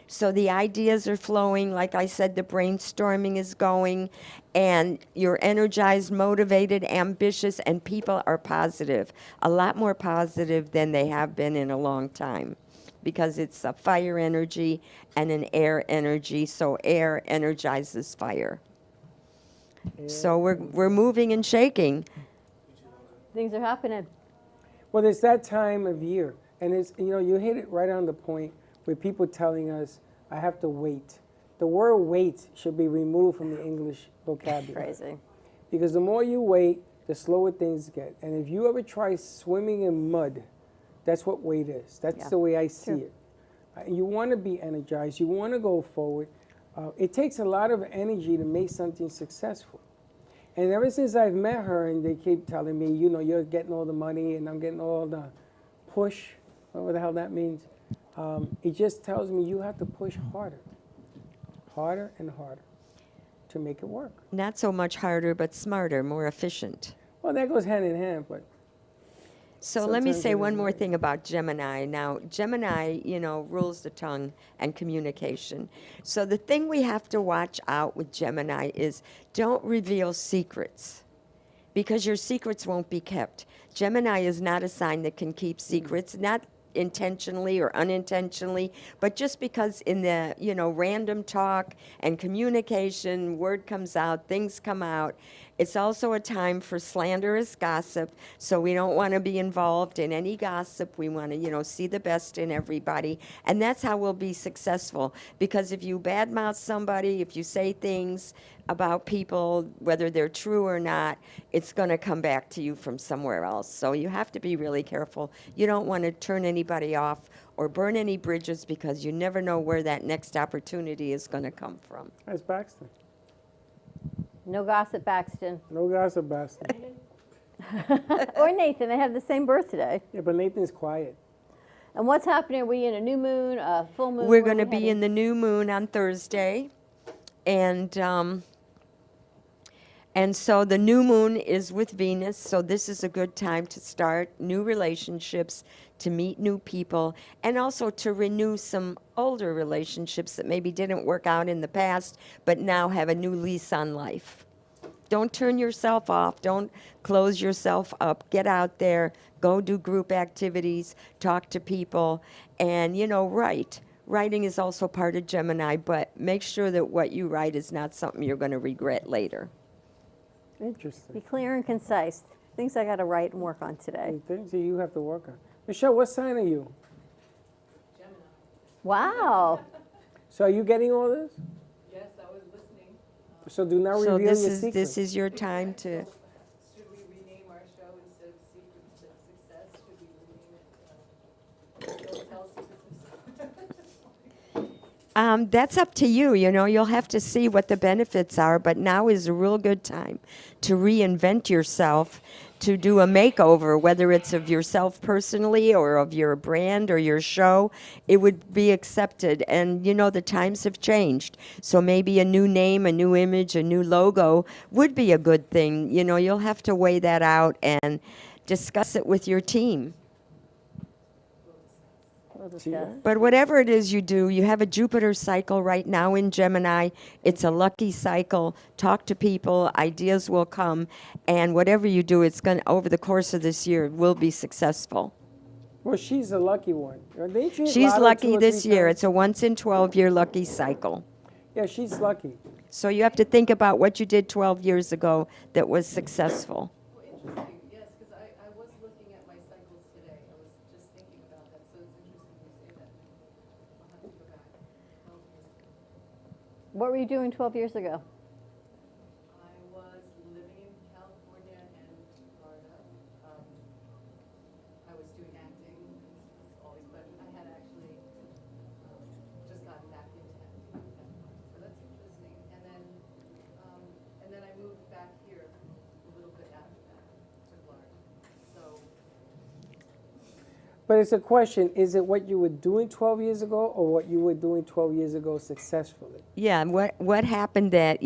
So the ideas are flowing. Like I said, the brainstorming is going, and you're energized, motivated, ambitious, and people are positive, a lot more positive than they have been in a long time, because it's a fire energy and an air energy, so air energizes fire. So we're moving and shaking. Things are happening. Well, it's that time of year, and it's, you hit it right on the point with people telling us, I have to wait. The word wait should be removed from the English vocabulary. Crazy. Because the more you wait, the slower things get. And if you ever try swimming in mud, that's what wait is. That's the way I see it. You want to be energized. You want to go forward. It takes a lot of energy to make something successful. And ever since I've met her, and they keep telling me, you're getting all the money and I'm getting all the push, whatever the hell that means, it just tells me you have to push harder and harder to make it work. Not so much harder, but smarter, more efficient. Well, that goes hand in hand, but. So let me say one more thing about Gemini. Now, Gemini, rules the tongue and communication. So the thing we have to watch out with Gemini is don't reveal secrets, because your secrets won't be kept. Gemini is not a sign that can keep secrets, not intentionally or unintentionally, but just because in the, random talk and communication, word comes out, things come out. It's also a time for slanderous gossip, so we don't want to be involved in any gossip. We want to, see the best in everybody, and that's how we'll be successful. Because if you badmouth somebody, if you say things about people, whether they're true or not, it's going to come back to you from somewhere else. So you have to be really careful. You don't want to turn anybody off or burn any bridges, because you never know where that next opportunity is going to come from. That's Baxter. No gossip, Baxton. No gossip, Baxter. Or Nathan. They have the same birth today. Yeah, but Nathan's quiet. And what's happening? Are we in a new moon, a full moon? We're going to be in the new moon on Thursday. And And so the new moon is with Venus, so this is a good time to start new relationships, to meet new people, and also to renew some older relationships that maybe didn't work out in the past, but now have a new lease on life. Don't turn yourself off. Don't close yourself up. Get out there. Go do group activities. Talk to people. And, write. Writing is also part of Gemini, but make sure that what you write is not something you're going to regret later. Interesting. Be clear and concise. Things I got to write and work on today. Things that you have to work on. Michelle, what sign are you? Gemini. Wow. So are you getting all this? Yes, I was listening. So do not So reveal this your is secrets. this is your time to. Should we rename our show instead of Secrets of Success? Should we rename it Don't Tell Secrets of Success? That's up to you. You'll have to see what the benefits are, but now is a real good time to reinvent yourself, to do a makeover, whether it's of yourself personally or of your brand or your show. It would be accepted. And, the times have changed. So maybe a new name, a new image, a new logo would be a good thing. You'll have to weigh that out and discuss it with your team. But whatever it is you do, you have a Jupiter cycle right now in Gemini. It's a lucky cycle. Talk to people, ideas will come, and whatever you do, it's going to, over the course of this year, will be successful. Well, she's a lucky one. She's lucky this year. It's a once in 12-year lucky cycle. Yeah, she's lucky. So you have to think about what you did 12 years ago that was successful. Yes, because I was looking at my cycles today. I was just thinking about that, so it's interesting you say that. I'll have to go back. What were you doing 12 years ago? I was living in California and Florida. I was doing acting, always, but I had actually just gotten back into acting at that point. So that's interesting. And then I moved back here a little bit after that to Florida. So. But it's a question, is it what you were doing 12 years ago or what you were doing 12 years ago successfully? Yeah, what happened that,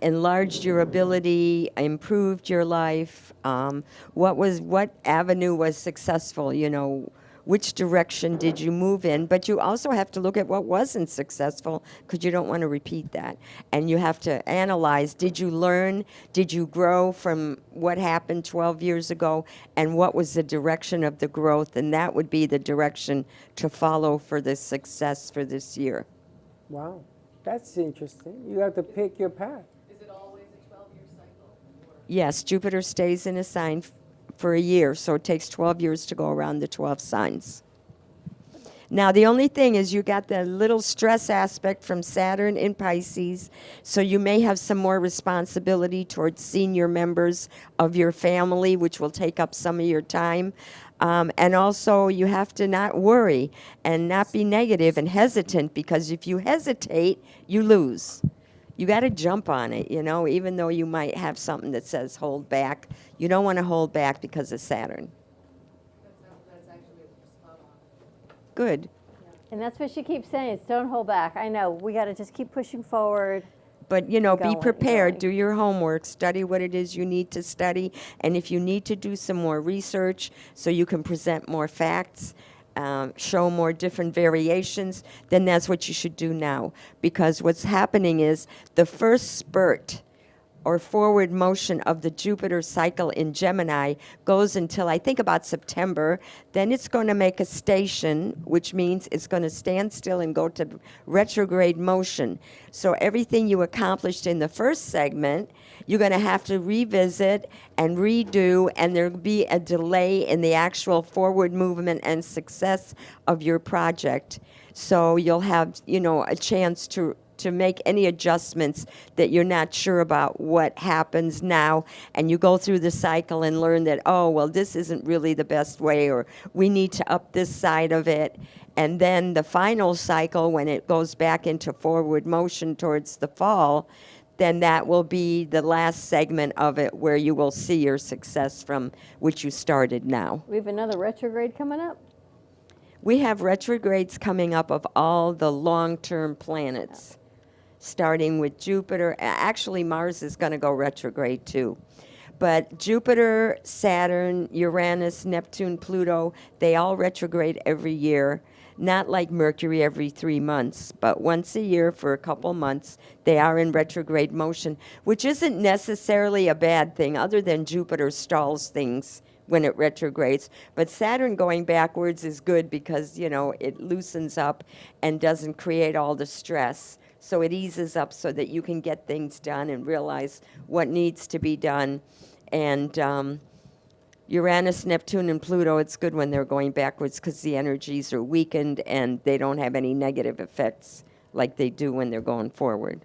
enlarged your ability, improved your life? What avenue was successful? Which direction did you move in? But you also have to look at what wasn't successful because you don't want to repeat that. And you have to analyze, did you learn? Did you grow from what happened 12 years ago? And what was the direction of the growth? And that would be the direction to follow for the success for this year. Wow, that's interesting. You have to pick your path. Is it always a 12-year cycle? Yes, Jupiter stays in a sign for a year, so it takes 12 years to go around the 12 signs. Now, the only thing is you got the little stress aspect from Saturn in Pisces, so you may have some more responsibility towards senior members of your family, which will take up some of your time. And also, you have to not worry and not be negative and hesitant, because if you hesitate, you lose. You got to jump on it, even though you might have something that says hold back. You don't want to hold back because of Saturn. That's actually spot on. Good. And that's what she keeps saying, is don't hold back. I know, we got to just keep pushing forward. But, be going, prepared. going. Do your homework. Study what it is you need to study. And if you need to do some more research so you can present more facts, show more different variations, then that's what you should do now. Because what's happening is the first spurt or forward motion of the Jupiter cycle in Gemini goes until I think about September. Then it's going to make a station, which means it's going to stand still and go to retrograde motion. So everything you accomplished in the first segment, you're going to have to revisit and redo, and there'll be a delay in the actual forward movement and success of your project. So you'll have, a chance to make any adjustments that you're not sure about what happens now, and you go through the cycle and learn that, oh, well, this isn't really the best way, or we need to up this side of it. And then the final cycle, when it goes back into forward motion towards the fall, then that will be the last segment of it where you will see your success from which you started now. We have another retrograde coming up. We have retrogrades coming up of all the long-term planets. starting with Jupiter. Actually, Mars is going to go retrograde too. But Jupiter, Saturn, Uranus, Neptune, Pluto, they all retrograde every year. Not like Mercury every 3 months, but once a year for a couple months, they are in retrograde motion, which isn't necessarily a bad thing, other than Jupiter stalls things when it retrogrades. But Saturn going backwards is good because, you know, it loosens up and doesn't create all the stress. So it eases up so that you can get things done and realize what needs to be done. And Uranus, Neptune, and Pluto, it's good when they're going backwards because the energies are weakened and they don't have any negative effects like they do when they're going forward.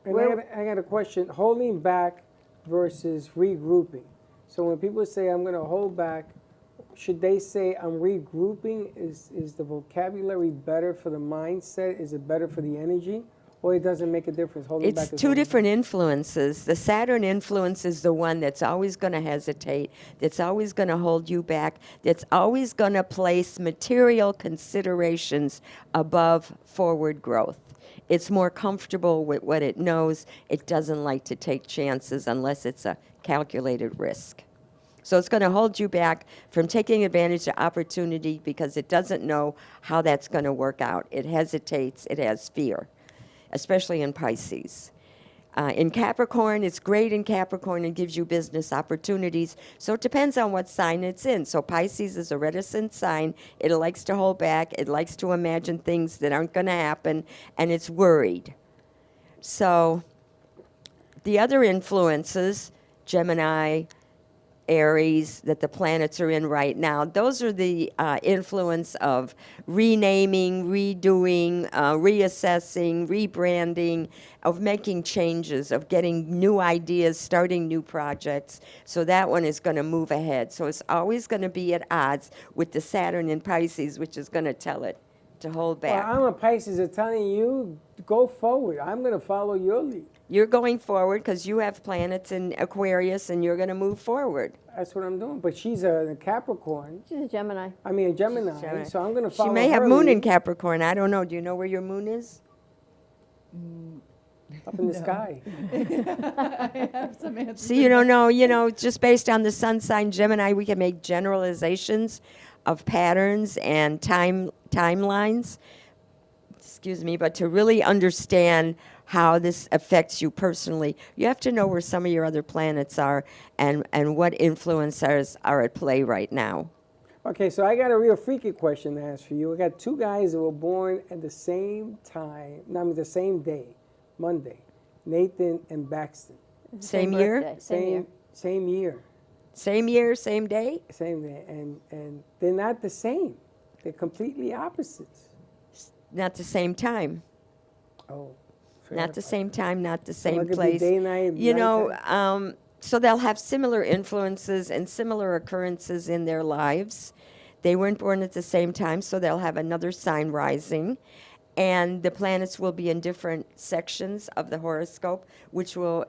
And I got a question. Holding back versus regrouping. So when people say, I'm going to hold back, should they say, I'm regrouping? Is the vocabulary better for the mindset? Is it better for the energy? Or it doesn't make a difference? Holding back It's is two holding different influences. The Saturn influence is the one that's always going to hesitate, that's always going to hold you back, that's always going to place material considerations above forward growth. It's more comfortable with what it knows. It doesn't like to take chances unless it's a calculated risk. So it's going to hold you back from taking advantage of opportunity because it doesn't know how that's going to work out. It hesitates. It has fear, especially in Pisces. In Capricorn, it's great in Capricorn and gives you business opportunities. So it depends on what sign it's in. So Pisces is a reticent sign. It likes to hold back. It likes to imagine things that aren't going to happen, and it's worried. So the other influences, Gemini, Aries, that the planets are in right now, those are the influence of renaming, redoing, reassessing, rebranding, of making changes, of getting new ideas, starting new projects. So that one is going to move ahead. So it's always going to be at odds with the Saturn in Pisces, which is going to tell it to hold back. Well, I'm a Pisces. I'm telling you, go forward. I'm going to follow your lead. You're going forward because you have planets in Aquarius and you're going to move forward. That's what I'm doing. But she's a Capricorn. She's a Gemini. I mean, a Gemini. So I'm going to follow She may have her moon lead. in Capricorn. I don't know. Do you know where your moon is? Up in the sky. I have some answers. See, you don't know. You know, just based on the sun sign Gemini, we can make generalizations of patterns and timelines. Excuse me. But to really understand how this affects you personally, you have to know where some of your other planets are and what influencers are at play right now. Okay, so I got a real freaky question to ask for you. I got two guys that were born at the same time, the same day, Monday, Nathan and Baxton. Same year? birthday, same year. Same year. Same year, same day? Same day. And they're not the same. They're completely opposites. Not the same time. Oh. Not the same time, not the So it same could be place. day, night, You know, nighttime? so they'll have similar influences and similar occurrences in their lives. They weren't born at the same time, so they'll have another sign rising. And the planets will be in different sections of the horoscope, which will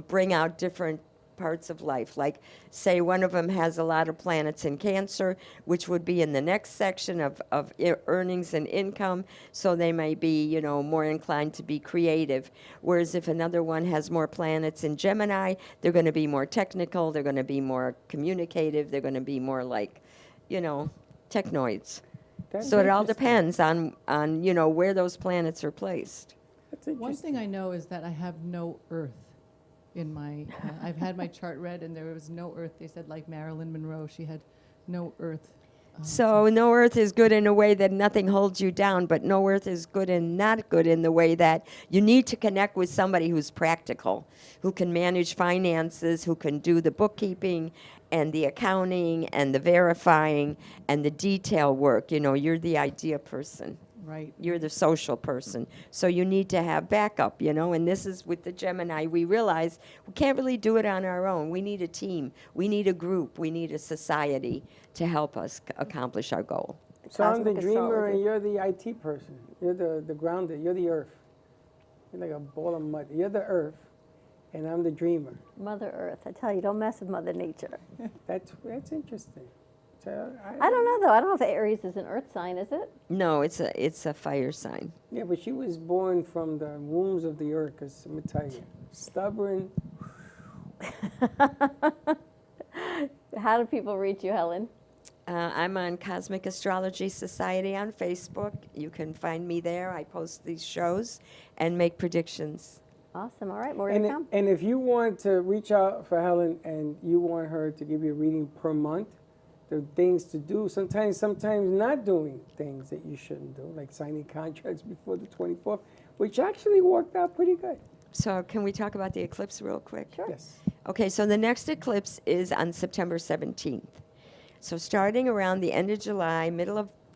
bring out different parts of life. Like, say one of them has a lot of planets in Cancer, which would be in the next section of earnings and income, so they may be, you know, more inclined to be creative. Whereas if another one has more planets in Gemini, they're going to be more technical, they're going to be more communicative, they're going to be more like, you know, technoids. That's So it all interesting. depends on, you know, where those planets are placed. That's One interesting. thing I know is that I have no Earth in my, I've had my chart read and there was no Earth. They said like Marilyn Monroe, she had no Earth. So no Earth is good in a way that nothing holds you down, but no Earth is good and not good in the way that you need to connect with somebody who's practical, who can manage finances, who can do the bookkeeping and the accounting and the verifying and the detail work. You know, you're the idea person. Right. You're the social person. So you need to have backup, you know, and this is with the Gemini. We realize we can't really do it on our own. We need a team. We need a group. We need a society to help us accomplish our goal. So I'm the Cosmic dreamer astrology. and you're the IT person. You're the grounded. You're the earth. You're like a ball of mud. You're the earth, and I'm the dreamer. Mother Earth. I tell you, don't mess with Mother Nature. That's interesting. I don't know though. I don't know if Aries is an earth sign, is it? No, it's a fire sign. Yeah, but she was born from the wombs of the earth, because I'm going to tell you, stubborn. How do people reach you, Helen? I'm on Cosmic Astrology Society on Facebook. You can find me there. I post these shows and make predictions. Awesome. All right, more to come. And if you want to reach out for Helen and you want her to give you a reading per month, there are things to do. Sometimes not doing things that you shouldn't do, like signing contracts before the 24th, which actually worked out pretty good. So can we talk about the eclipse real quick? Sure. Yes. Okay, so the next eclipse is on September 17th. So starting around the end of July,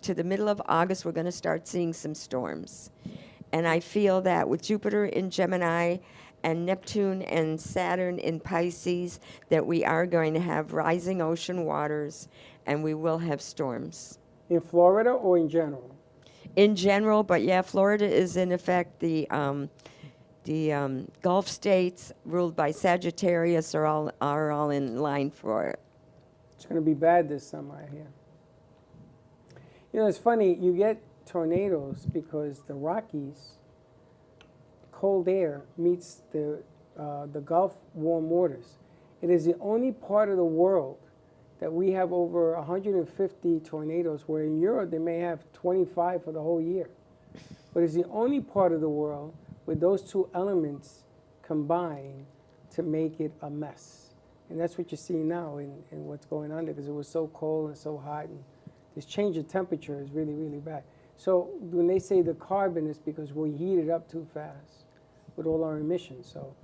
to the middle of August, we're going to start seeing some storms. And I feel that with Jupiter in Gemini and Neptune and Saturn in Pisces, that we are going to have rising ocean waters and we will have storms. In Florida or in general? In general, but yeah, Florida is in effect. The Gulf states ruled by Sagittarius are all in line for it. It's going to be bad this summer, I hear. You know, it's funny, you get tornadoes because the Rockies, cold air meets the Gulf warm waters. It is the only part of the world that we have over 150 tornadoes, where in Europe they may have 25 for the whole year. But it's the only part of the world where those two elements combine to make it a mess. And that's what you see now in what's going on there, because it was so cold and so hot, and this change of temperature is really, really bad. So when they say the carbon, it's because we heat it up too fast with all our emissions. So,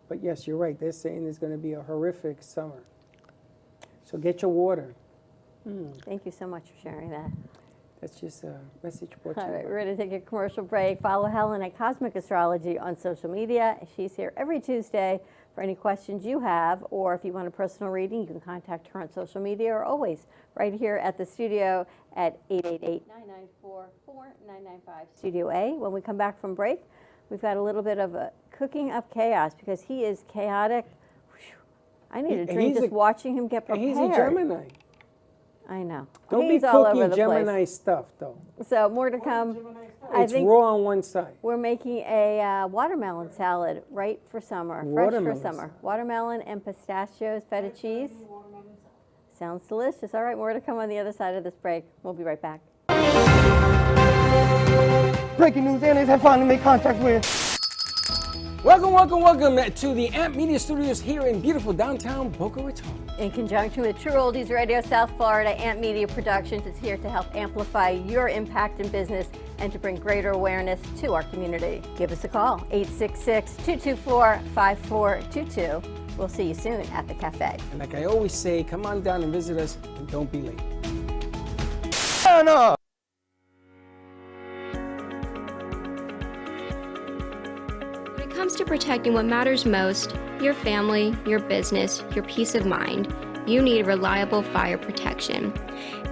but yes, you're right. They're saying it's going to be a horrific summer. So get your water. Thank you so much for sharing that. That's just a message brought to you. All right, we're going to take a commercial break. Follow Helen at Cosmic Astrology on social media. She's here every Tuesday for any questions you have, or if you want a personal reading, you can contact her on social media, or always right here at the studio at 888-994-4995, Studio A. When we come back from break, we've got a little bit of a cooking up chaos because he is chaotic. I need a drink just watching him get prepared. He's a Gemini. I know. Don't He's be all cooking over the Gemini place. stuff, though. So more to come. It's raw on one side. We're making a watermelon salad right for summer, fresh for summer. Watermelon and pistachios, feta cheese. Sounds delicious. All right, more to come on the other side of this break. We'll be right back. Breaking news, aliens have finally made contact with. Welcome to the AMP Media Studios here in beautiful downtown Boca Raton. In conjunction with True Oldies Radio South Florida, AMP Media Productions is here to help amplify your impact in business and to bring greater awareness to our community. Give us a call, 866-224-5422. We'll see you soon at the cafe. And like I always say, come on down and visit us and don't be late. No. When it comes to protecting what matters most, your family, your business, your peace of mind, you need reliable fire protection.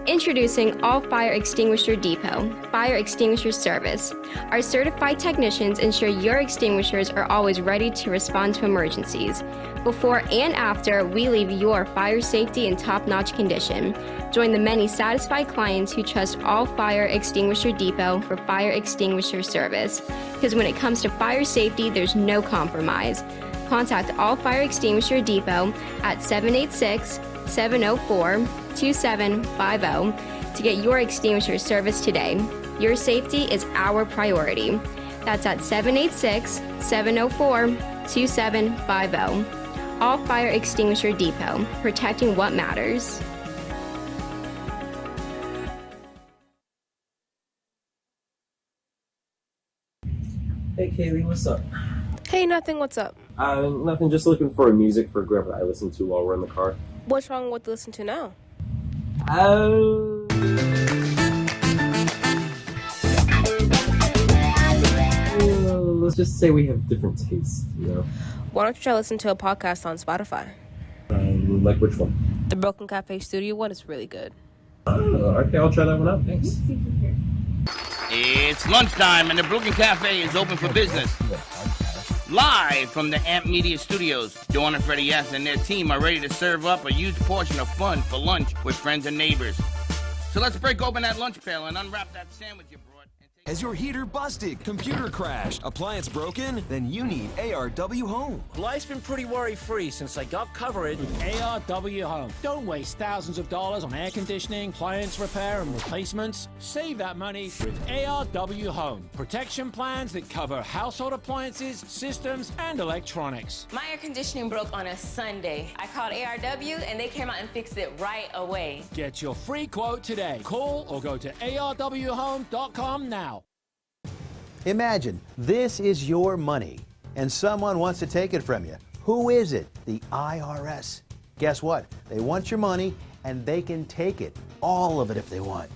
Introducing All Fire Extinguisher Depot, Fire Extinguisher Service. Our certified technicians ensure your extinguishers are always ready to respond to emergencies. Before and after, we leave your fire safety in top-notch condition. Join the many satisfied clients who trust All Fire Extinguisher Depot for fire extinguisher service. Because when it comes to fire safety, there's no compromise. Contact All Fire Extinguisher Depot at 786-704-2750 to get your extinguisher service today. Your safety is our priority. That's at 786-704-2750. All Fire Extinguisher Depot, protecting what matters. Hey Kaylee, what's up? Hey, nothing, what's up? Nothing, just looking for music for grandpa that I listen to while we're in the car. What's wrong with listen to now? Let's just say we have different tastes, you know? Why don't you try listening to a podcast on Spotify? Like which one? The Broken Cafe Studio one is really good. Okay, I'll try that one out, thanks. It's lunchtime and the Brooklyn Cafe is open for business. Live from the Amp Media Studios, Dawn and Freddie S. and their team are ready to serve up a huge portion of fun for lunch with friends and neighbors. So let's break open that lunch pail and unwrap that sandwich you brought. Has your heater busted, computer crashed, appliance broken? Then you need ARW Home. Life's been pretty worry-free since I got covered with ARW Home. Don't waste thousands of dollars on air conditioning, appliance repair, and replacements. Save that money with ARW Home. Protection plans that cover household appliances, systems, and electronics. My air conditioning broke on a Sunday. I called ARW, and they came out and fixed it right away. Get your free quote today. Call or go to arwhome.com now. Imagine this is your money and someone wants to take it from you. Who is it? The IRS. Guess what? They want your money and they can take it, all of it if they want.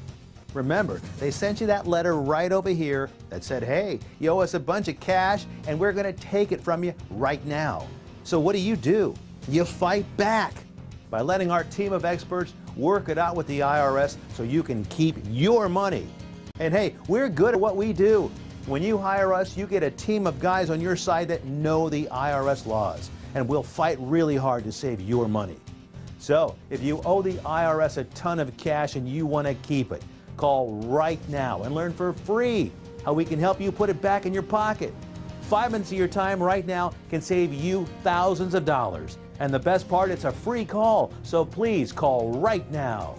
Remember, they sent you that letter right over here that said, hey, you owe us a bunch of cash and we're going to take it from you right now. So what do? You fight back by letting our team of experts work it out with the IRS so you can keep your money. And hey, we're good at what we do. When you hire us, you get a team of guys on your side that know the IRS laws, and we'll fight really hard to save your money. So, if you owe the IRS a ton of cash and you want to keep it, call right now and learn for free how we can help you put it back in your pocket. 5 minutes of your time right now can save you thousands of dollars. And the best part, it's a free call, so please call right now.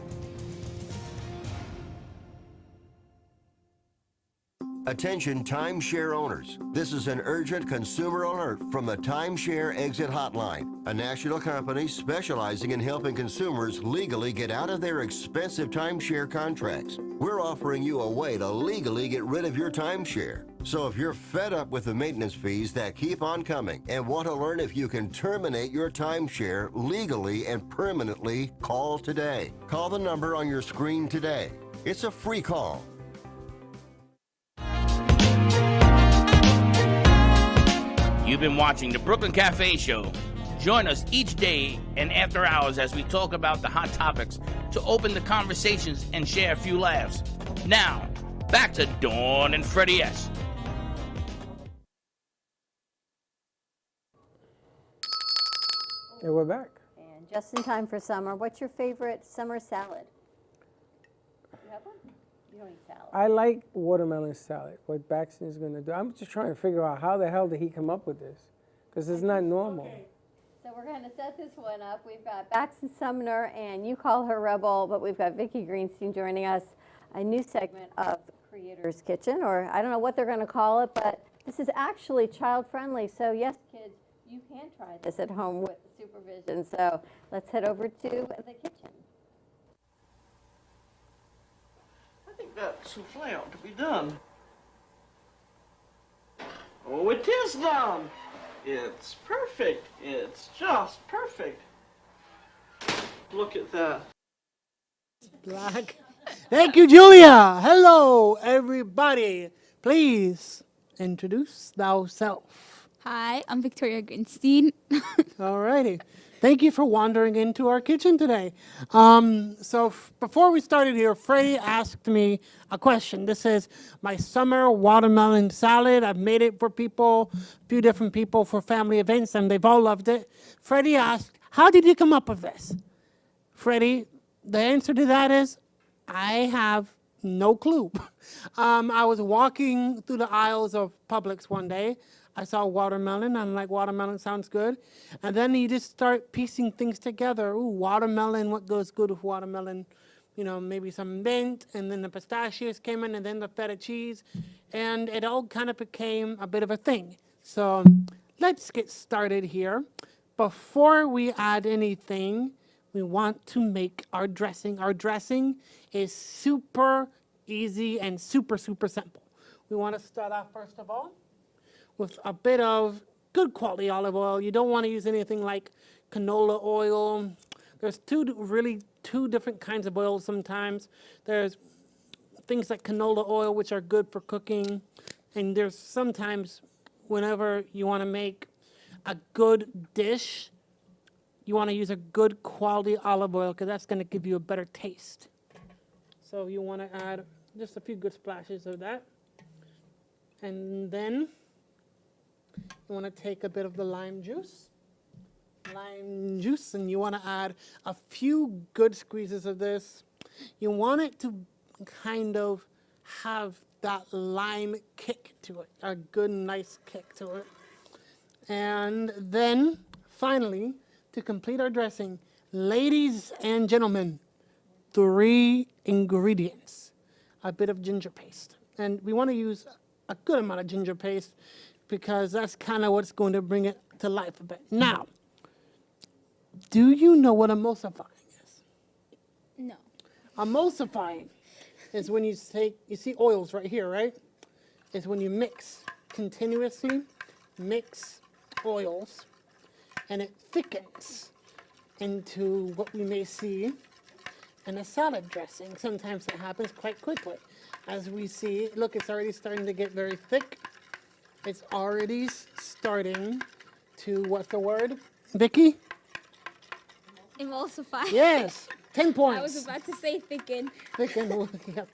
Attention timeshare owners. This is an urgent consumer alert from the Timeshare Exit Hotline, a national company specializing in helping consumers legally get out of their expensive timeshare contracts. We're offering you a way to legally get rid of your timeshare. So if you're fed up with the maintenance fees that keep on coming and want to learn if you can terminate your timeshare legally and permanently, call today. Call the number on your screen today. It's a free call. You've been watching the Brooklyn Cafe Show. Join us each day and after hours as we talk about the hot topics to open the conversations and share a few laughs. Now, back to Dawn and Freddie S. And we're back. And just in time for summer, what's your favorite summer salad? You have one? You don't eat salad. I like watermelon salad, what Baxton is going to do. I'm just trying to figure out how the hell did he come up with this? Because it's not normal. Okay. So we're going to set this one up. We've got Baxton Sumner, and you call her Rebel, but we've got Vicki Greenstein joining us, a new segment of Creator's Kitchen, or I don't know what they're going to call it, but this is actually child-friendly. So yes, kids, you can try this at home with supervision. So let's head over to the kitchen. I think that souffle ought to be done. Oh, it is done. It's perfect. It's just perfect. Look at that. Black. Thank you, Julia. Hello, everybody. Please introduce thyself. Hi, I'm Victoria Greenstein. All righty. Thank you for wandering into our kitchen today. Before we started here, Freddie asked me a question. This is my summer watermelon salad. I've made it for people, a few different people for family events, and they've all loved it. Freddie asked, how did you come up with this? Freddie, the answer to that is, I have no clue. I was walking through the aisles of Publix one day. I saw watermelon. I'm like, watermelon sounds good. And then you just start piecing things together. Ooh, watermelon, what goes good with watermelon? You know, maybe some mint, and then the pistachios came in, and then the feta cheese. And it all kind of became a bit of a thing. So let's get started here. Before we add anything, we want to make our dressing. Our dressing is super easy and super, super simple. We want to start off, first of all, with a bit of good quality olive oil. You don't want to use anything like canola oil. There's two different kinds of oils sometimes. There's things like canola oil, which are good for cooking. And there's sometimes, whenever you want to make a good dish, you want to use a good quality olive oil because that's going to give you a better taste. So you want to add just a few good splashes of that. And then you want to take a bit of the lime juice, and you want to add a few good squeezes of this. You want it to kind of have that lime kick to it, a good, nice kick to it. And then, finally, to complete our dressing, ladies and gentlemen, 3 ingredients. A bit of ginger paste. And we want to use a good amount of ginger paste because that's kind of what's going to bring it to life a bit. Now, do you know what emulsifying is? No. Emulsifying is when you see oils right here, right? Is when you continuously mix oils, and it thickens into what we may see in a salad dressing. Sometimes it happens quite quickly. As we see, look, it's already starting to get very thick. It's already starting to, what's the word, Vicky? Emulsify. Yes, 10 points. I was about to say thicken. Thicken, yeah.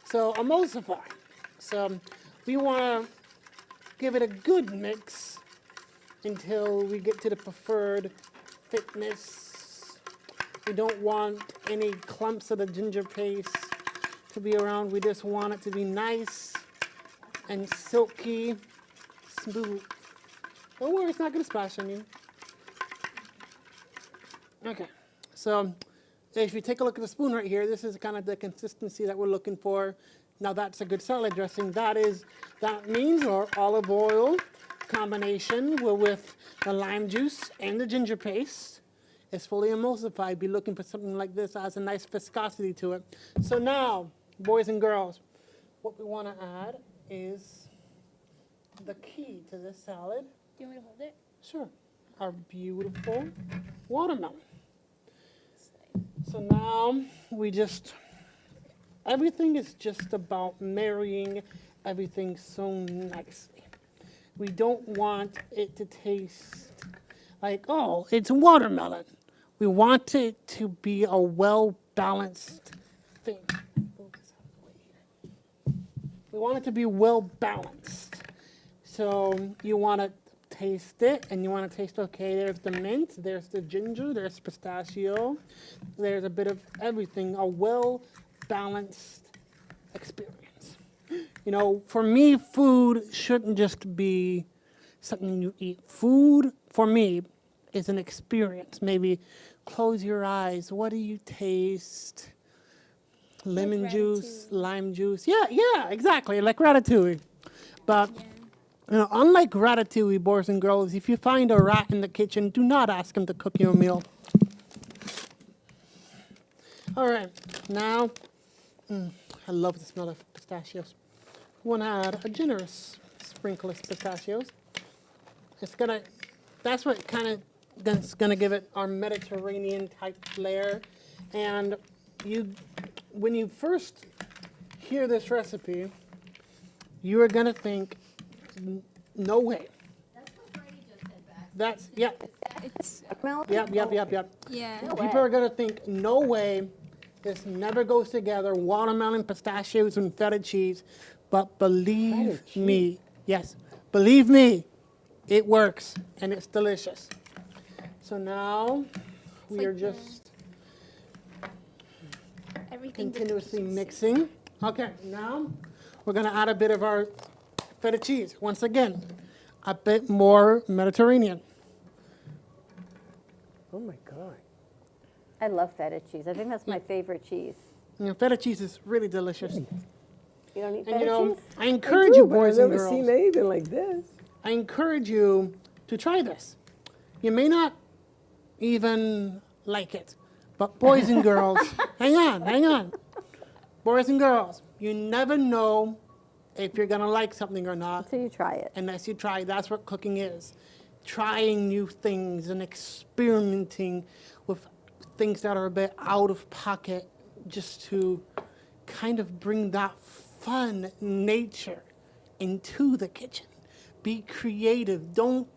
So emulsify. So we want to give it a good mix until we get to the preferred thickness. We don't want any clumps of the ginger paste to be around. We just want it to be nice and silky, smooth. Don't worry, it's not going to splash on you. Okay, so if you take a look at the spoon right here, this is kind of the consistency that we're looking for. Now that's a good salad dressing. That means our olive oil combination with the lime juice and the ginger paste is fully emulsified. Be looking for something like this that has a nice viscosity to it. So now, boys and girls, what we want to add is the key to this salad. Do you want me to hold it? Sure. Our beautiful watermelon. So now everything is just about marrying everything so nicely. We don't want it to taste like, oh, it's watermelon. We want it to be a well-balanced thing. We want it to be well-balanced. So you want to taste it, and you want to taste, okay, there's the mint, there's the ginger, there's pistachio, there's a bit of everything, a well-balanced experience. You know, for me, food shouldn't just be something you eat. Food, for me, is an experience. Maybe close your eyes. What do you taste? Lemon juice, lime juice. Yeah, exactly, like ratatouille. But you know, unlike ratatouille, boys and girls, if you find a rat in the kitchen, do not ask him to cook you a meal. All right, now, I love the smell of pistachios. We want to add a generous sprinkle of pistachios. That's what that's gonna give it our Mediterranean type flair. And when you first hear this recipe, you are gonna think, no way. That's what Brady just said back. That's, yep. Yep. Yeah. People are going to think, no way, this never goes together, watermelon, pistachios, and feta cheese. But believe me, yes, believe me, it works, and it's delicious. So now we are just continuously mixing. Okay, now we're going to add a bit of our feta cheese. Once again, a bit more Mediterranean. Oh my God. I love feta cheese. I think that's my favorite cheese. You know, feta cheese is really delicious. You don't eat And feta cheese? I encourage you, boys and girls. I've never seen anything like this. I encourage you to try this. You may not even like it, but boys and girls, hang on. Boys and girls, you never know if you're gonna like something or not. Until you try it. Unless you try. That's what cooking is. Trying new things and experimenting with things that are a bit out of pocket, just to kind of bring that fun nature into the kitchen. Be creative. Don't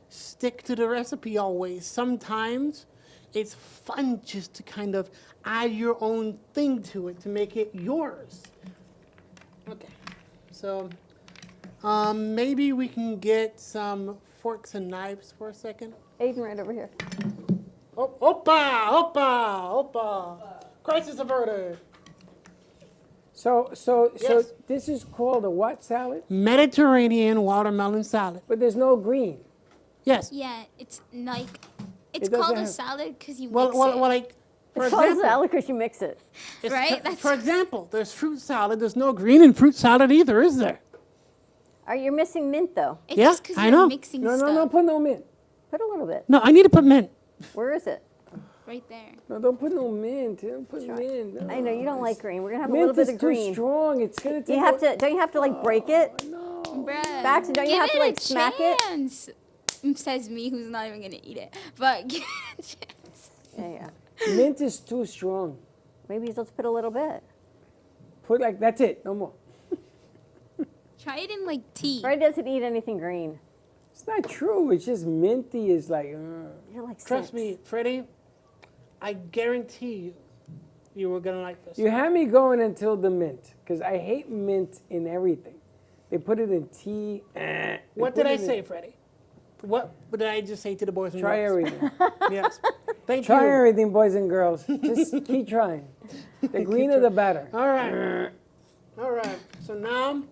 stick to the recipe always. Sometimes it's fun just to kind of add your own thing to it to make it yours. Okay, so maybe we can get some forks and knives for a second? Aiden, right over here. Oh, opa. Crisis averted. So Yes. this is called a what salad? Mediterranean watermelon salad. But there's no green. Yes. Yeah, it's like, it's It doesn't called a have- salad because you Well, mix well, it. well, like, for It's called example, salad because you mix it. Right? That's- For example, there's fruit salad. There's no green in fruit salad either, is there? Are you missing mint though? It's Yeah, just because I you're know. mixing No, stuff. no, put no mint. Put a little bit. No, I need to put mint. Where is it? Right there. No, don't put no mint. Don't put mint. No. I know you don't like green. We're gonna have a Mint little bit is of too green. strong. It's gonna take. You have to. Don't you have to like break it? Bruh. Baxter, don't you Give have to, it like, a smack it? chance. Says me, who's not even gonna eat it. But give it a chance. Yeah. Mint is too strong. Maybe you just put a little bit. Put like that's it. No more. Try it in like tea. Fred doesn't eat anything green. It's not true. It's just minty. Is like. You're like Trust me, Freddie, I guarantee you were going to like this. You had me going until the mint, because I hate mint in everything. They put it in tea. What did I say, Freddie? What did I just say to the boys and Try girls? everything. Yes. Thank Try you. everything, boys and girls. Just keep trying. The greener, the better. All right. All right. So now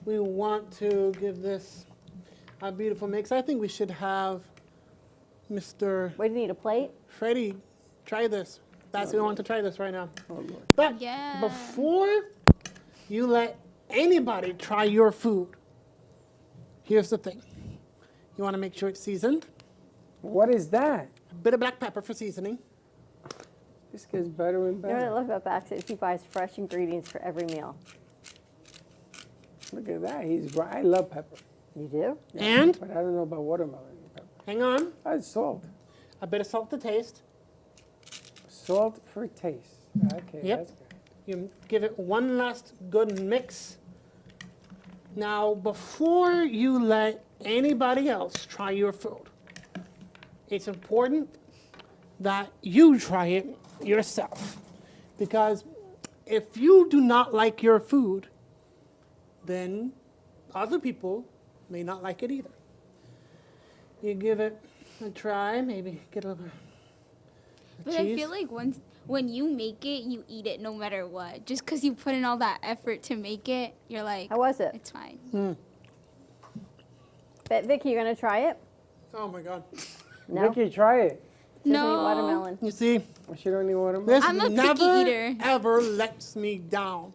we want to give this a beautiful mix. I think we should have Mr. Wait, do you need a plate? Freddie, try this. That's we want to try this right now. Oh, Lord. But Yeah. before you let anybody try your food, here's the thing. You want to make sure it's seasoned. What is that? A bit of black pepper for seasoning. This gets better and You know what I better. love about Baxter is he buys fresh ingredients for every meal. Look at that. He's right. I love pepper. You do? And But I don't know about watermelon pepper. hang on, That's salt. a bit of salt to taste. Salt for taste. Okay, Yep. that's good. You give it one last good mix. Now, before you let anybody else try your food, it's important that you try it yourself. Because if you do not like your food, then other people may not like it either. You give it a try, maybe get a little bit of But cheese. I feel like when you make it, you eat it no matter what. Just because you put in all that effort to make it, you're like, How was it? it's fine. Vicky, you gonna try it? Oh my God. No. Vicky, try it. She doesn't No. eat watermelon. You see, She don't need watermelon. this I'm a picky never eater. ever lets me down.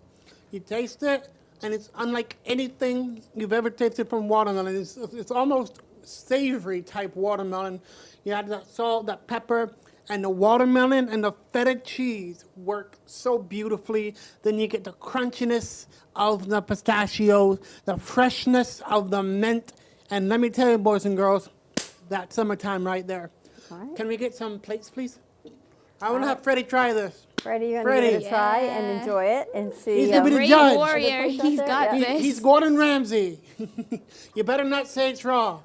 You taste it, and it's unlike anything you've ever tasted from watermelon. It's almost savory type watermelon. You add that salt, that pepper, and the watermelon and the feta cheese work so beautifully. Then you get the crunchiness of the pistachios, the freshness of the mint, and let me tell you, boys and girls, that's summertime right there. Right. Can we get some plates, please? I want to have Freddie try this. Freddie, you're gonna give it Freddie. a try Yeah. and enjoy it and see. He's gonna be the Great judge. warrior. He's got Yeah. this. He's Gordon Ramsay. You better not say it's raw,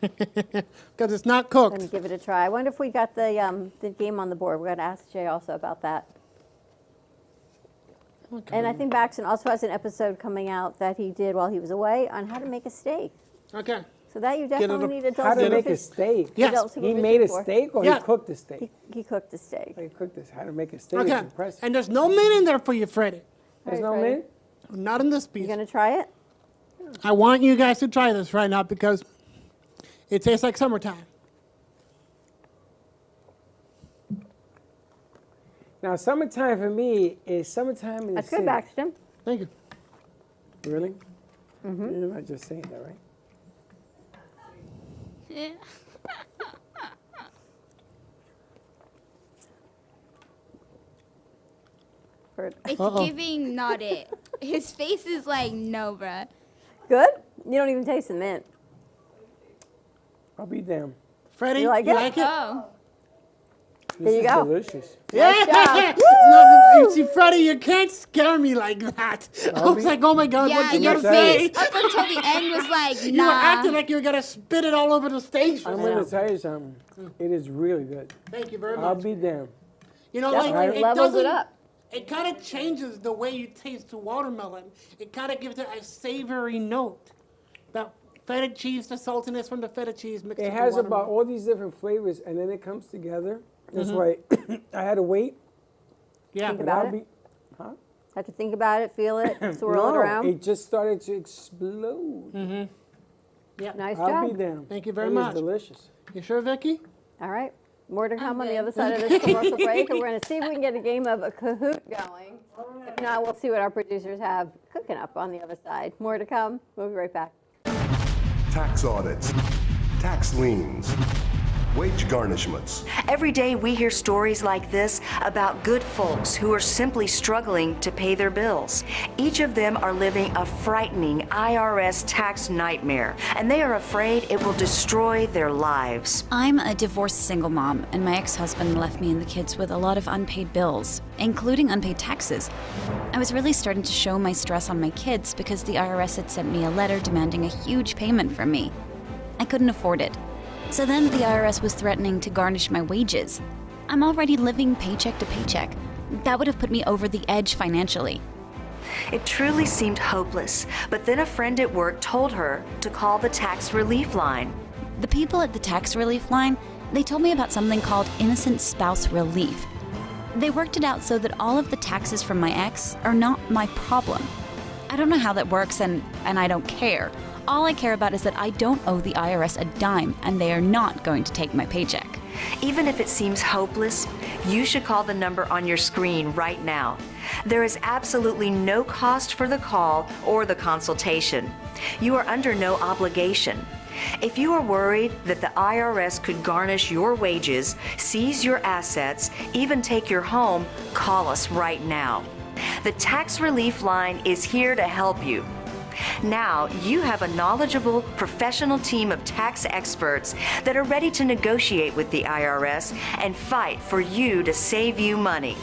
because it's not Let me cooked. give it a try. I wonder if we got the game on the board. We're gonna ask Jay also about that. And I think Baxton also has an episode coming out that he did while he was away on how to make a steak. Okay. So that you it definitely a- need adults. How to Get make it. a steak. Yes. adult He supervision made a for. steak or Yeah. he cooked the steak? He cooked the steak. He cooked this. How to make a steak is Okay. impressive. And there's no mint in there for you, Freddie. There's All no right, Freddie. mint? Not in this You piece. gonna try it? I want you guys to try this right now because it tastes like summertime. Now, summertime for me is summertime in the That's city. good, Baxton. Thank you. Really? Mm-hmm. You're not just saying that, right? Yeah. It's Uh-oh. giving not it. His face is like, no, bruh. Good? You don't even taste the mint. I'll be damned. Freddie, You like it? Oh. This There you is go. delicious. Yeah. job. No, you see, Freddie, you can't scare me like that. I was like, oh my God, Yeah, what's he your gonna say? face up until the end was like, You were nah. acting like you were gonna spit it all over the stage. I'm going to tell you something. It is really good. Thank you very I'll much. be damned. You know, Definitely like it levels it doesn't. up. It kind of changes the way you taste the watermelon. It kind of gives it a savory note that feta cheese, the saltiness from the feta cheese mixed It with has the about all these different flavors, and then it comes together. That's Mhm. why I had to wait. Yeah. Think but about I'll it. Huh? Have to think about it, feel it, swirl it No, around. it just started to explode. Mm-hmm. Yeah. Nice I'll job. be down. Thank you very It is much. delicious. You sure, Vicky? All right. More to come on the other side of this commercial break, and we're going to see if we can get a game of a Kahoot going. If not, we'll see what our producers have cooking up on the other side. More to come. We'll be right back. Tax audits, tax liens, wage garnishments. Every day we hear stories like this about good folks who are simply struggling to pay their bills. Each of them are living a frightening IRS tax nightmare, and they are afraid it will destroy their lives. I'm a divorced single mom, and my ex-husband left me and the kids with a lot of unpaid bills, including unpaid taxes. I was really starting to show my stress on my kids because the IRS had sent me a letter demanding a huge payment from me. I couldn't afford it. So then the IRS was threatening to garnish my wages. I'm already living paycheck to paycheck. That would have put me over the edge financially. It truly seemed hopeless, but then a friend at work told her to call the tax relief line. The people at the tax relief line, they told me about something called innocent spouse relief. They worked it out so that all of the taxes from my ex are not my problem. I don't know how that works, and I don't care. All I care about is that I don't owe the IRS a dime, and they are not going to take my paycheck. Even if it seems hopeless, you should call the number on your screen right now. There is absolutely no cost for the call or the consultation. You are under no obligation. If you are worried that the IRS could garnish your wages, seize your assets, even take your home, call us right now. The Tax Relief Line is here to help you. Now, you have a knowledgeable, professional team of tax experts that are ready to negotiate with the IRS and fight for you to save you money.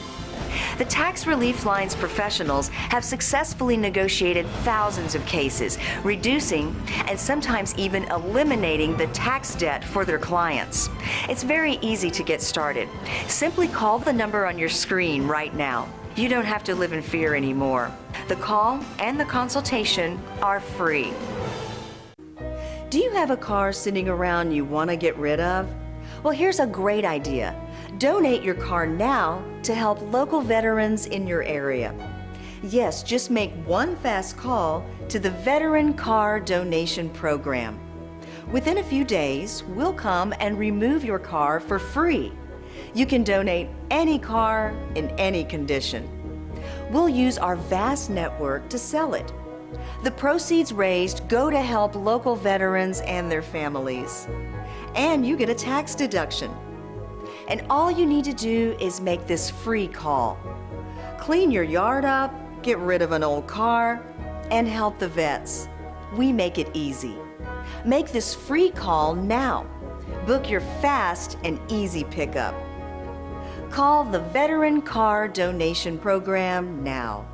The Tax Relief Line's professionals have successfully negotiated thousands of cases, reducing and sometimes even eliminating the tax debt for their clients. It's very easy to get started. Simply call the number on your screen right now. You don't have to live in fear anymore. The call and the consultation are free. Do you have a car sitting around you want to get rid of? Well, here's a great idea. Donate your car now to help local veterans in your area. Yes, just make one fast call to the Veteran Car Donation Program. Within a few days, we'll come and remove your car for free. You can donate any car in any condition. We'll use our vast network to sell it. The proceeds raised go to help local veterans and their families. And you get a tax deduction. And all you need to do is make this free call. Clean your yard up, get rid of an old car, and help the vets. We make it easy. Make this free call now. Book your fast and easy pickup. Call the Veteran Car Donation Program now.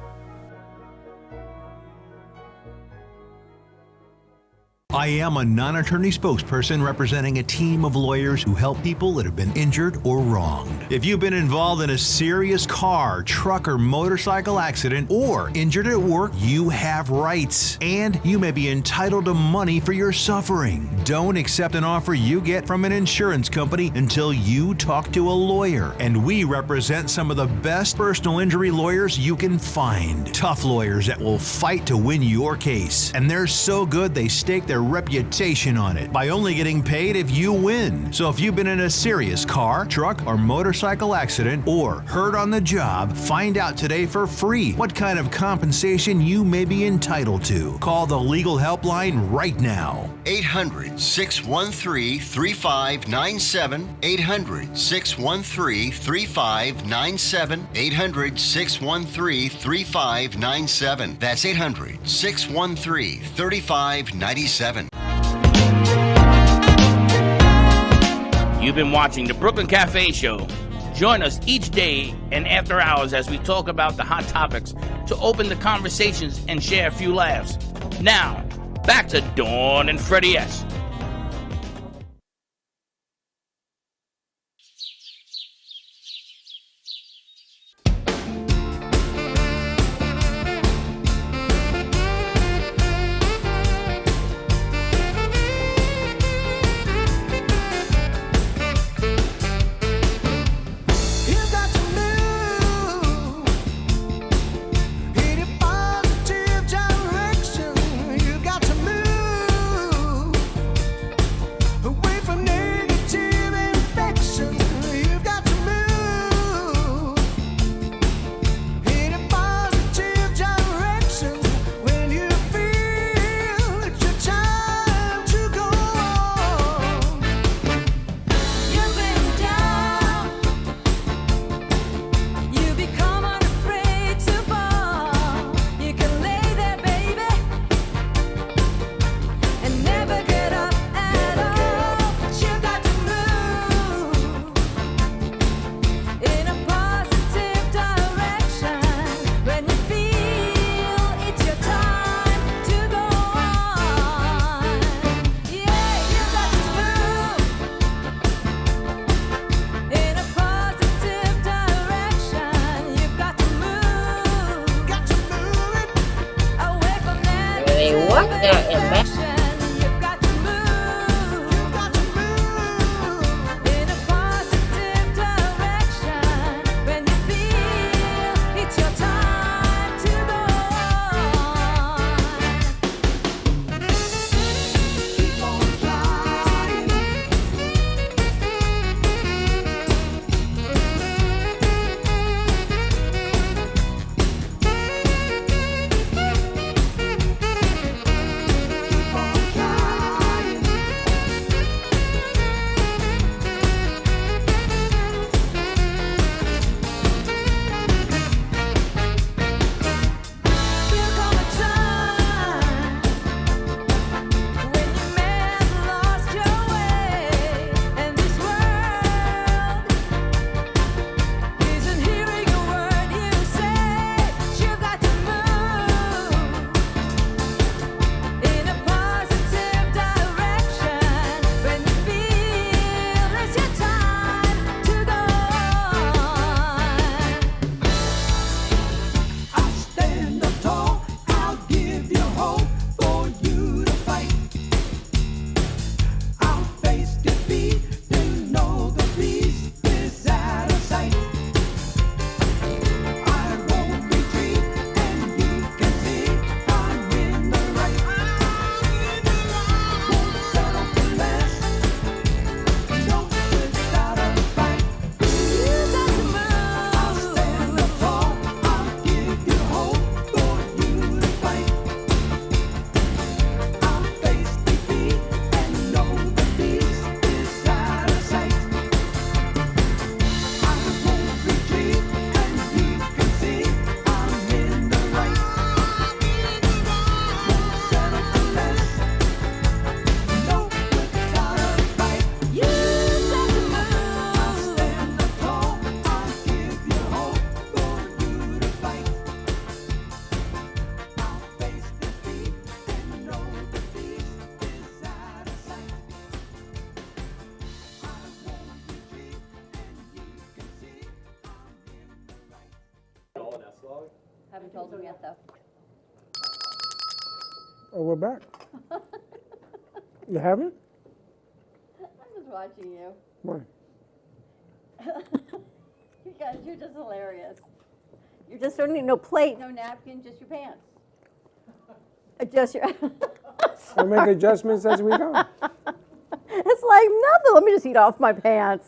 I am a non-attorney spokesperson representing a team of lawyers who help people that have been injured or wronged. If you've been involved in a serious car, truck, or motorcycle accident or injured at work, you have rights, and you may be entitled to money for your suffering. Don't accept an offer you get from an insurance company until you talk to a lawyer, and we represent some of the best personal injury lawyers you can find. Tough lawyers that will fight to win your case, and they're so good they stake their reputation on it by only getting paid if you win. So if you've been in a serious car, truck, or motorcycle accident or hurt on the job, find out today for free what kind of compensation you may be entitled to. Call the legal helpline right now. 800-613-3597. 800-613-3597. 800-613-3597. That's 800-613-3597. You've been watching the Brooklyn Cafe Show. Join us each day and after hours as we talk about the hot topics to open the conversations and share a few laughs. Now, back to Dawn and Freddie S. install an S-Log? Haven't told him yet, though. Oh, we're back. You haven't? I'm just watching you. Why? Because you're just hilarious. You just don't need no plate, no napkin, just your pants. Adjust your. I'll make adjustments as we go. It's like nothing. Let me just eat off my pants.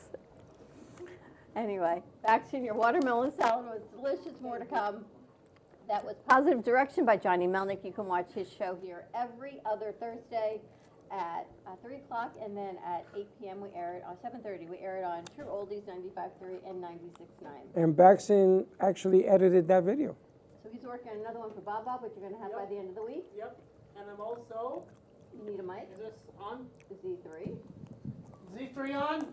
Anyway, back to your watermelon salad was delicious. More to come. That was Positive Direction by Johnny Melnick. You can watch his show here every other Thursday at 3 o'clock, and then at 8 p.m. we air it on 7:30. We air it on True Oldies 95.3 and 96.9. And Baxton actually edited that video. So he's working on another one for Bob Bob, which you're going to have by the end of the week. Yep. And I'm also. You need a mic? Is this on? Z3. Z3 on?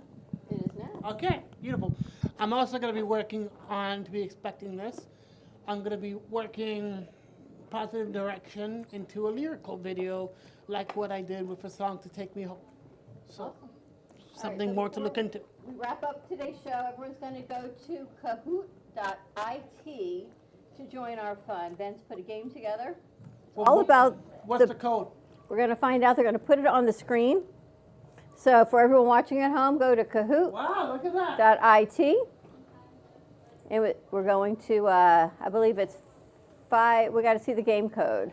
It is now. Okay, beautiful. I'm also going to be working on, to be expecting this, I'm going to be working Positive Direction into a lyrical video, like what I did with a song to take me home. So, Awesome. something so more to look into. We wrap up today's show. Everyone's going to go to kahoot.it to join our fun. Ben's put a game together. Well, All about what's the code? We're going to find out. They're going to put it on the screen. So for everyone watching at home, go to kahoot.it. Wow, look at that. And we're going to, I believe it's 5. We got to see the game code.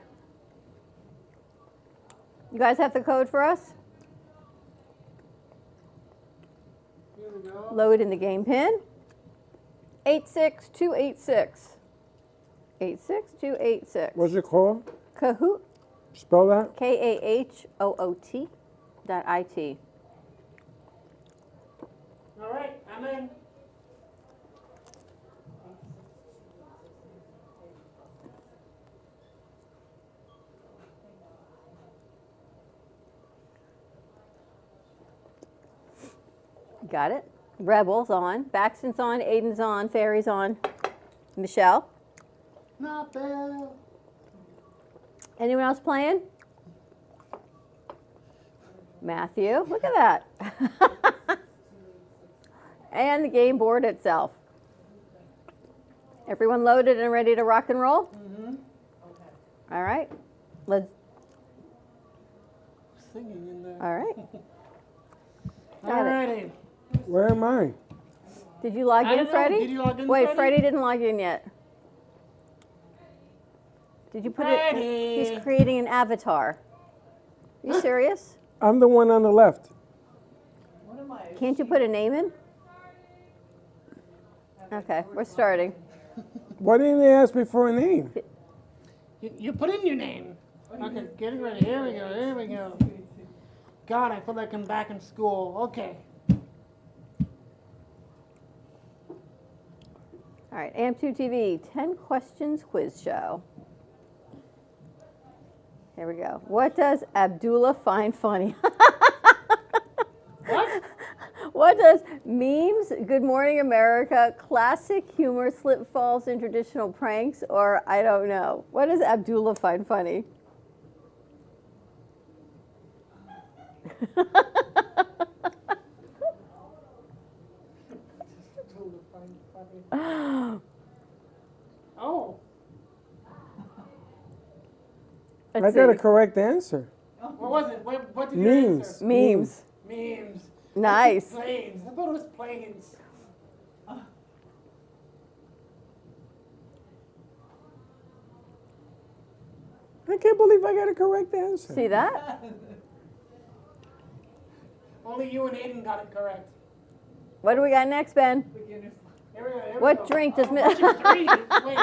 You guys have the code for us? Here we go. Load in the game pin. 86286. 86286. What's it called? Kahoot. Spell that? KAHOOT.IT. All right, I'm in. Got it. Rebel's on. Baxton's on. Aiden's on. Fairy's on. Michelle. Not bad. Anyone else playing? Matthew. Look at that. And the game board itself. Everyone loaded and ready to rock and roll? Mm-hmm. All right. Let's. Singing in there. All right. All righty. Where am I? Did you log I in, don't know. Freddie? Did you log in, Wait, Freddie? Freddie didn't log in yet. Did you put it? Freddie. He's creating an avatar. Are you serious? I'm the one on the left. Can't you put a name in? Okay, we're starting. Why didn't they ask me for a name? You put in your name. Okay, getting ready. Here we go. Here we go. God, I feel like I'm back in school. Okay. All right, AMP2 TV, 10 questions quiz show. Here we go. What does Abdullah find funny? What? What does memes, Good Morning America, classic humor, slip falls, and traditional pranks, or I don't know? What does Abdullah find funny? Oh. I got a correct answer. What was it? What did you answer? Memes. Memes. Nice. Planes. I thought it was planes. I can't believe I got a correct answer. See that? Only you and Aiden got it correct. What do we got next, Ben? Here we go. Here we What go. drink does What's your three? Wait.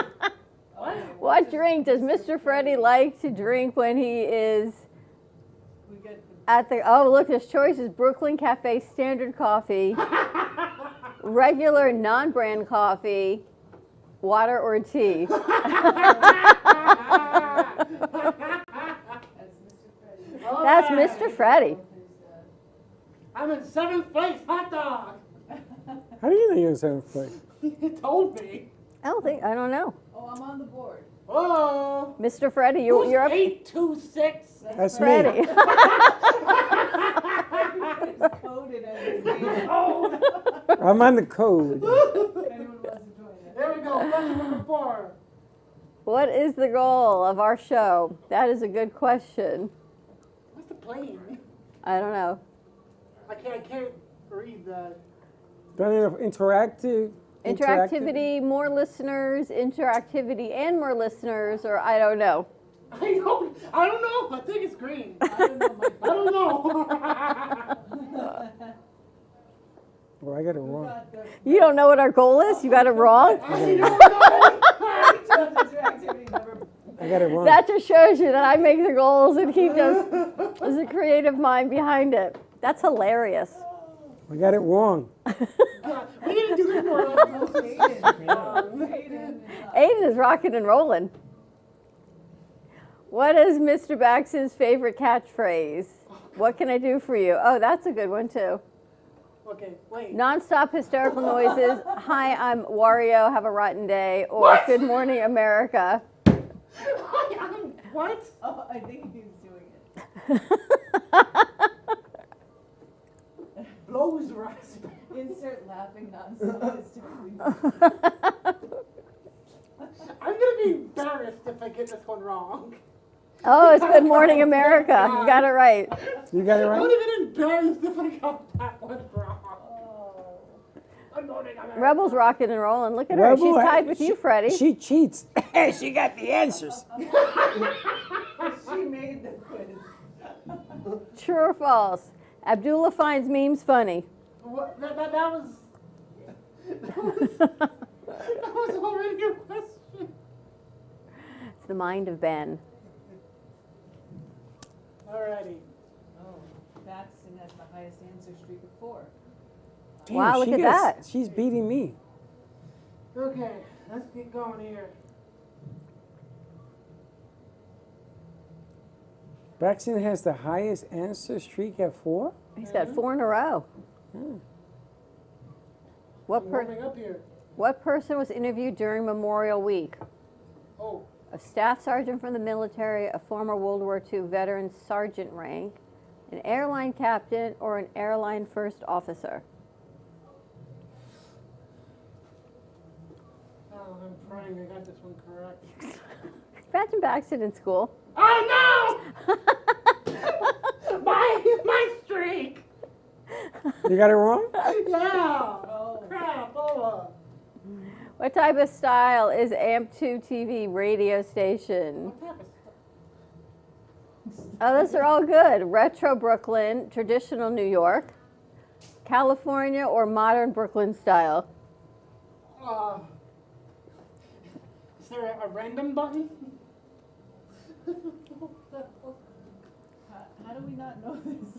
What? What drink does Mr. Freddie like to drink when he is at the? Oh, look, his choice is Brooklyn Cafe Standard Coffee, regular non-brand coffee, water or tea. That's Mr. Freddie. I'm in 7th place. Hot dog. How do you know you're in 7th place? He told me. I don't know. Oh, I'm on the board. Oh. Mr. Freddie, you're up. 826. That's Freddie. me. It's coded as his name. Oh. I'm on the code. If anyone wants to join it. There we go. Question number 4. 4. What is the goal of our show? That is a good question. What's the plane? I don't know. I can't read that. Interactivity, more listeners, interactivity and more listeners, or I don't know. I don't know. I think it's green. I don't know. Well, I got it wrong. You don't know what our goal is? You got it wrong? I got it wrong. That just shows you that I make the goals and he just is a creative mind behind it. That's hilarious. I got it wrong. We need to do this more. Aiden is rocking and rolling. What is Mr. Bax's favorite catchphrase? What can I do for you? Oh, that's a good one too. Okay, wait. Non-stop hysterical noises. Hi, I'm Wario. Have a rotten day. Or What? Good morning, America. What? Oh, I think he's doing it. Blows raspy. Insert laughing nonstop hysterically. I'm gonna be embarrassed if I get this one wrong. Oh, it's Good Morning America. You got it right. You got it I right? would have been embarrassed if I got that one wrong. Good morning, America. Rebel's rocking and rolling. Look at her. She's tied with you, Freddie. She cheats. She got the answers. She made the quiz. True or false? Abdullah finds memes funny. What? That was already your question. It's the mind of Ben. Alrighty. Oh, Batson has the highest answer streak of 4. Damn, Wow, look she at gets- that. She's beating me. Okay, let's get going here. Braxton has the highest answer streak at 4? He's got 4 in a row. What, I'm warming up here. what person was interviewed during Memorial Week? Oh. A staff sergeant from the military, a former World War II veteran sergeant rank, an airline captain, or an airline first officer? Oh, I'm praying I got this one correct. Imagine Baxter in school. Oh no! my streak! You got it wrong? Yeah! Oh. Crap, oh. What type of style is AMP2 TV radio station? Oh, those are all good. Retro Brooklyn, traditional New York, California, or modern Brooklyn style? Is there a random button? How do we not know this?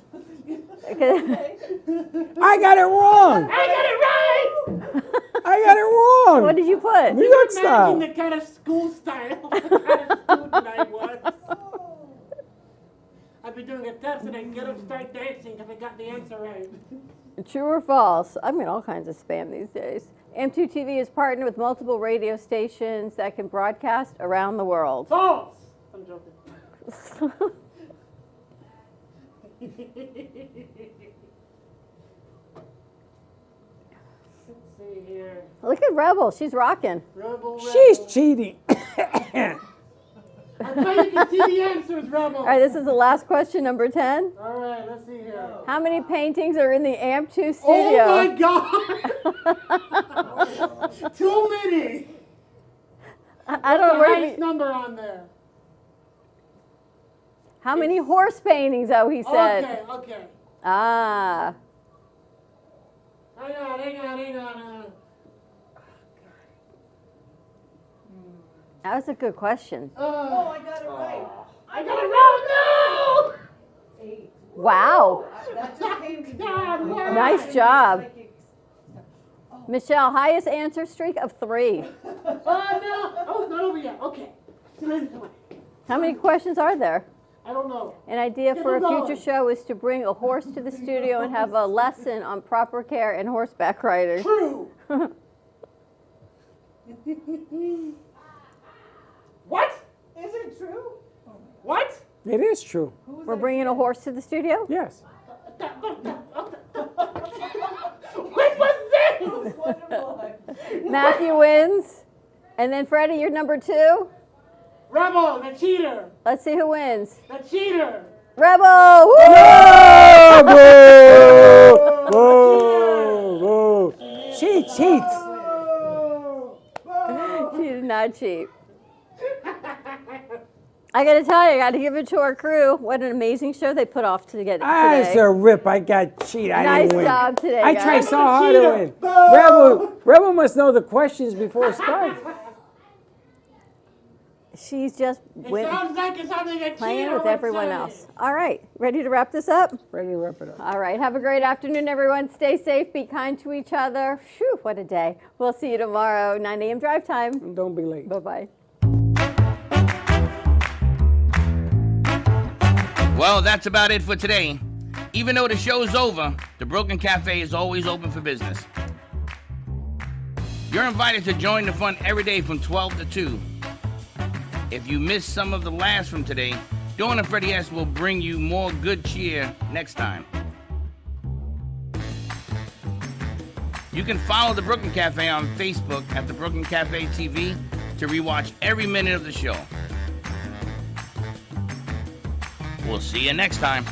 I got it wrong. I got it right! I got it wrong. What did you put? New York style. Imagine the kind of school style the kind of student I was. I'd be doing a test and I'd get up and start dancing because I got the answer right. True or false? I'm getting all kinds of spam these days. AMP2 TV is partnered with multiple radio stations that can broadcast around the world. False! I'm joking. Let's see here. Look at Rebel. She's rocking. Rebel. She's cheating. I thought you could see the answers, Rebel. All right, this is the last question, number 10. All right, let's see here. How many paintings are in the AMP2 studio? Oh my God! Too many. I don't know What's the where highest number on there? How many horse paintings? Oh, he said. Okay. Ah. Hang on. That was a good question. Oh, I got it right. I got it wrong. No! 8. Wow. That just came to me. Nice job. Michelle, highest answer streak of 3. Oh, no. Oh, it's not over yet. Okay. How many questions are there? I don't know. An idea Get for a them going. future show is to bring a horse to the studio and have a lesson on proper care and horseback riding. True. What? Is it true? What? It is true. We're bringing a horse to the studio? Yes. When was this? Wonderful. Matthew wins. And then Freddie, you're number 2? Rebel, the cheater. Let's see who wins. The cheater. Rebel! Woo! Boo! She cheats. She did not cheat. I got to tell you, I got to give it to our crew. What an amazing show they put off to get today. It's a rip. I got cheat. I Nice didn't win. job today, I guys. tried so hard to win. Rebel must know the questions before it starts. She's just Sounds like it's something a playing cheater with would everyone say. else. All right, ready to wrap this up? Ready to wrap it up. All right, have a great afternoon, everyone. Stay safe, be kind to each other. Phew, what a day. We'll see you tomorrow, 9 a.m. drive time. And don't be late. Bye-bye. Well, that's about it for today. Even though the show's over, the Broken Cafe is always open for business. You're invited to join the fun every day from 12 to 2. If you missed some of the laughs from today, Dawn and Freddie S. will bring you more good cheer next time. You can follow the Brooklyn Cafe on Facebook at the Brooklyn Cafe TV to rewatch every minute of the show. We'll see you next time.